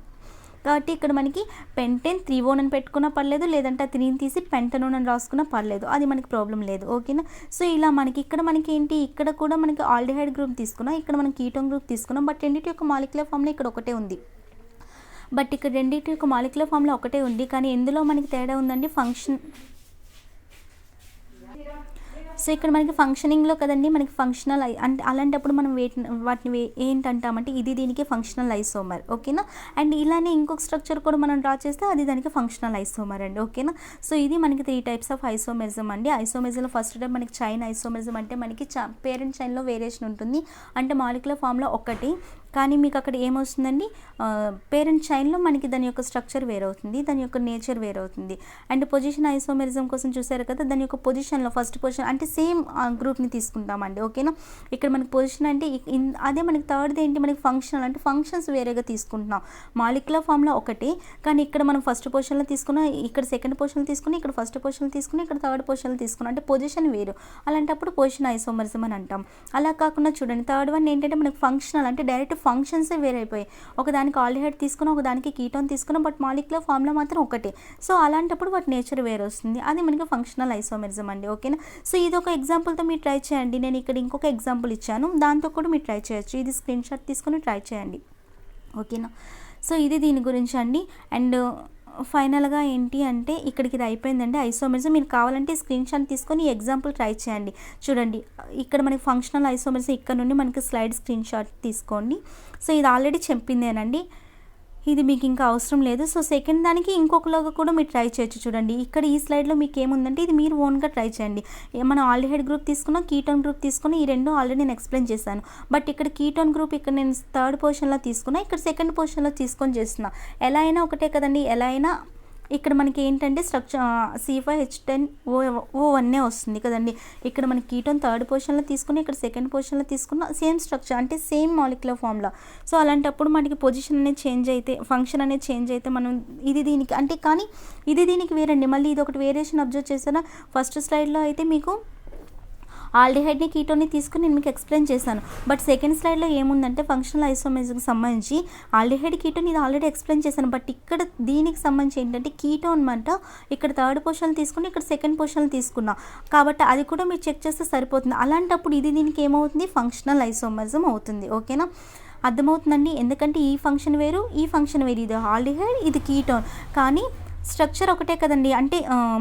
కాబట్టి ఇక్కడ మనకి పెంటెన్ 3 అని పెట్టుకున్నా పర్లేదు, లేదంటే 3 తీసి పెంటనోన్ అని రాసుకున్నా పర్లేదు, అది మనకి ప్రాబ్లం లేదు. ఓకేనా. సో ఇలా మనకి ఇక్కడ మనకి ఏంటి, ఇక్కడ కూడా మనకి ఆల్డిహైడ్ గ్రూప్ తీసుకున్నాం, ఇక్కడ మనం కీటోన్ గ్రూప్ తీసుకున్నాం. బట్ రెండింటి యొక్క మాలిక్యులర్ ఫార్ములా ఇక్కడ ఒకటే ఉంది. బట్ ఇక్కడ రెండింటి యొక్క మాలిక్యులర్ ఫార్ములా ఒకటే ఉంది, కానీ ఎందులో మనకి తేడా ఉందండి, ఫంక్షన్. సో ఇక్కడ మనకి ఫంక్షనింగ్లో కదండి మనకి ఫంక్షనల్ అంటే అలాంటప్పుడు మనం వాటిని ఏంటంటామంటే ఇది దీనికి ఫంక్షనల్ ఐసోమర్. ఓకేనా. అండ్ ఇలానే ఇంకొక స్ట్రక్చర్ కూడా మనం డ్రా చేస్తే అది దానికి ఫంక్షనల్ ఐసోమర్ అండి. ఓకేనా. సో ఇది మనకి 3 టైప్స్ ఆఫ్ ఐసోమెరిజం అండి. ఐసోమెరిజంలో ఫస్ట్ టైప్ మనకి చైన్ ఐసోమెరిజం అంటే మనకి పేరెంట్ చైన్లో వేరియేషన్ ఉంటుంది, అంటే మాలిక్యులర్ ఫార్ములా ఒకటి, కానీ మీకు అక్కడ ఏమొస్తుందండి, పేరెంట్ చైన్లో మనకి దాని యొక్క స్ట్రక్చర్ వేరవుతుంది, దాని యొక్క నేచర్ వేరవుతుంది. అండ్ పొజిషన్ ఐసోమెరిజం కోసం చూసారు కదా, దాని యొక్క పొజిషన్లో ఫస్ట్ పొజిషన్ అంటే సేమ్ గ్రూప్ని తీసుకుంటామండి. ఓకేనా. ఇక్కడ మనకి పొజిషన్ అంటే అదే మనకి థర్డ్ది ఏంటి, మనకి ఫంక్షనల్ అంటే ఫంక్షన్స్ వేరేగా తీసుకుంటున్నాం. మాలిక్యులర్ ఫార్ములా ఒకటి, కానీ ఇక్కడ మనం ఫస్ట్ పొజిషన్లో తీసుకున్నాం, ఇక్కడ సెకండ్ పొజిషన్లో తీసుకుని, ఇక్కడ ఫస్ట్ పొజిషన్లో తీసుకుని, ఇక్కడ థర్డ్ పొజిషన్లో తీసుకున్నాం, అంటే పొజిషన్ వేరు. అలాంటప్పుడు పొజిషన్ ఐసోమెరిజం అని అంటాం. అలా కాకుండా చూడండి, థర్డ్ వన్ ఏంటంటే మనకి ఫంక్షనల్ అంటే డైరెక్ట్ ఫంక్షన్సే వేరైపోయాయి. ఒకదానికి ఆల్డిహైడ్ తీసుకున్నాం, ఒకదానికి కీటోన్ తీసుకున్నాం, బట్ మాలిక్యులర్ ఫార్ములా మాత్రం ఒకటే. సో అలాంటప్పుడు వాటి నేచర్ వేరే వస్తుంది, అది మనకి ఫంక్షనల్ ఐసోమెరిజం అండి. ఓకేనా. సో ఇది ఒక ఎగ్జాంపుల్తో మీరు ట్రై చేయండి. నేను ఇక్కడ ఇంకొక ఎగ్జాంపుల్ ఇచ్చాను, దాంతో కూడా మీరు ట్రై చేయొచ్చు. ఇది స్క్రీన్ షాట్ తీసుకొని ట్రై చేయండి. ఓకేనా. సో ఇది దీని గురించి అండి. అండ్ ఫైనల్గా ఏంటి అంటే ఇక్కడికి ఇది అయిపోయిందండి ఐసోమెరిజం. మీరు కావాలంటే స్క్రీన్ షాట్ తీసుకొని ఈ ఎగ్జాంపుల్ ట్రై చేయండి. చూడండి ఇక్కడ మనకి ఫంక్షనల్ ఐసోమెరిజం ఇక్కడ నుండి మనకి స్లైడ్ స్క్రీన్ షాట్ తీసుకోండి. సో ఇది ఆల్రెడీ చెప్పిందేనండి, ఇది మీకు ఇంకా అవసరం లేదు. సో సెకండ్ దానికి ఇంకొకలాగా కూడా మీరు ట్రై చేయొచ్చు. చూడండి ఇక్కడ ఈ స్లైడ్లో మీకు ఏముందంటే ఇది మీరు ఓన్గా ట్రై చేయండి. మనం ఆల్డిహైడ్ గ్రూప్ తీసుకున్నాం, కీటోన్ గ్రూప్ తీసుకుని, ఈ రెండు ఆల్రెడీ నేను ఎక్స్ప్లెయిన్ చేశాను. బట్ ఇక్కడ కీటోన్ గ్రూప్ ఇక్కడ నేను థర్డ్ పొజిషన్లో తీసుకున్నా, ఇక్కడ సెకండ్ పొజిషన్లో తీసుకొని చేస్తున్నా. ఎలా అయినా ఒకటే కదండి, ఎలా అయినా ఇక్కడ మనకి ఏంటంటే స్ట్రక్చర్ C5H10O1 వస్తుంది కదండి. ఇక్కడ మనకి కీటోన్ థర్డ్ పొజిషన్లో తీసుకుని, ఇక్కడ సెకండ్ పొజిషన్లో తీసుకున్న సేమ్ స్ట్రక్చర్ అంటే సేమ్ మాలిక్యులర్ ఫార్ములా. సో అలాంటప్పుడు మనకి పొజిషన్ అనేది చేంజ్ అయితే, ఫంక్షన్ అనేది చేంజ్ అయితే మనం ఇది దీనికి అంటే, కానీ ఇది దీనికి వేరండి. మళ్ళీ ఇది ఒకటి వేరియేషన్ అబ్జర్వ్ చేశారా, ఫస్ట్ స్లైడ్లో అయితే మీకు ఆల్డిహైడ్ని కీటోన్ని తీసుకుని నేను మీకు ఎక్స్ప్లెయిన్ చేశాను. బట్ సెకండ్ స్లైడ్లో ఏముందంటే ఫంక్షనల్ ఐసోమెరిజంకి సంబంధించి ఆల్డిహైడ్ కీటోన్ ఇది ఆల్రెడీ ఎక్స్ప్లెయిన్ చేశాను. బట్ ఇక్కడ దీనికి సంబంధించి ఏంటంటే కీటోన్ అనమాట ఇక్కడ థర్డ్ పొజిషన్ తీసుకుని, ఇక్కడ సెకండ్ పొజిషన్ తీసుకున్నా, కాబట్టి అది కూడా మీరు చెక్ చేస్తే సరిపోతుంది. అలాంటప్పుడు ఇది దీనికి ఏమవుతుంది, ఫంక్షనల్ ఐసోమెరిజం అవుతుంది. ఓకేనా. అర్థమవుతుందండి, ఎందుకంటే ఈ ఫంక్షన్ వేరు, ఈ ఫంక్షన్ వేరు, ఇది ఆల్డిహైడ్, ఇది కీటోన్, కానీ స్ట్రక్చర్ ఒకటే కదండి, అంటే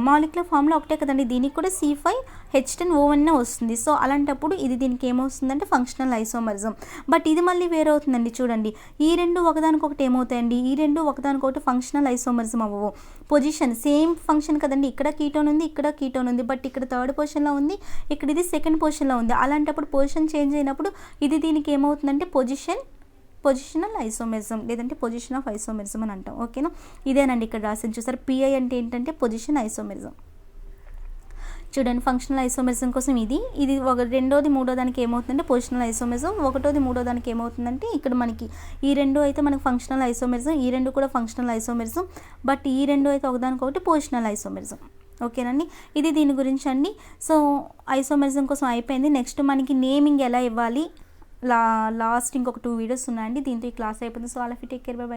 మాలిక్యులర్ ఫార్ములా ఒకటే కదండి. దీనికి కూడా C5H10O1 వస్తుంది. సో అలాంటప్పుడు ఇది దీనికి ఏమవుతుందంటే ఫంక్షనల్ ఐసోమరిజం. బట్ ఇది మళ్ళీ వేరే అవుతుందండి. చూడండి ఈ రెండు ఒకదానికొకటి ఏమవుతాయండి, ఈ రెండు ఒకదానికొకటి ఫంక్షనల్ ఐసోమరిజం అవ్వవు. పొజిషన్ సేమ్ ఫంక్షన్ కదండి, ఇక్కడ కీటోన్ ఉంది, ఇక్కడ కీటోన్ ఉంది, బట్ ఇక్కడ థర్డ్ పొజిషన్లో ఉంది, ఇక్కడ ఇది సెకండ్ పొజిషన్లో ఉంది. అలాంటప్పుడు పొజిషన్ చేంజ్ అయినప్పుడు ఇది దీనికి ఏమవుతుందంటే పొజిషనల్ ఐసోమెరిజం లేదంటే పొజిషన్ ఆఫ్ ఐసోమెరిజం అని అంటాం. ఓకేనా. ఇదేనండి ఇక్కడ రాసింది చూసారు, PI అంటే ఏంటంటే పొజిషన్ ఐసోమెరిజం. చూడండి ఫంక్షనల్ ఐసోమెరిజం కోసం ఇది ఒక రెండోది మూడో దానికి ఏమవుతుందంటే పొజిషనల్ ఐసోమెరిజం, ఒకటోది మూడో దానికి ఏమవుతుందంటే ఇక్కడ మనకి ఈ రెండు అయితే మనకి ఫంక్షనల్ ఐసోమెరిజం, ఈ రెండు కూడా ఫంక్షనల్ ఐసోమెరిజం, బట్ ఈ రెండు అయితే ఒకదానికొకటి పొజిషనల్ ఐసోమెరిజం. ఓకేనండి, ఇది దీని గురించి అండి. సో ఐసోమెరిజం కోసం అయిపోయింది. నెక్స్ట్ మనకి నేమింగ్ ఎలా ఇవ్వాలి, లాస్ట్ ఇంకొక 2 వీడియోస్ ఉన్నాయండి, దీంతో ఈ క్లాస్ అయిపోతుంది. So all of you take care, by by.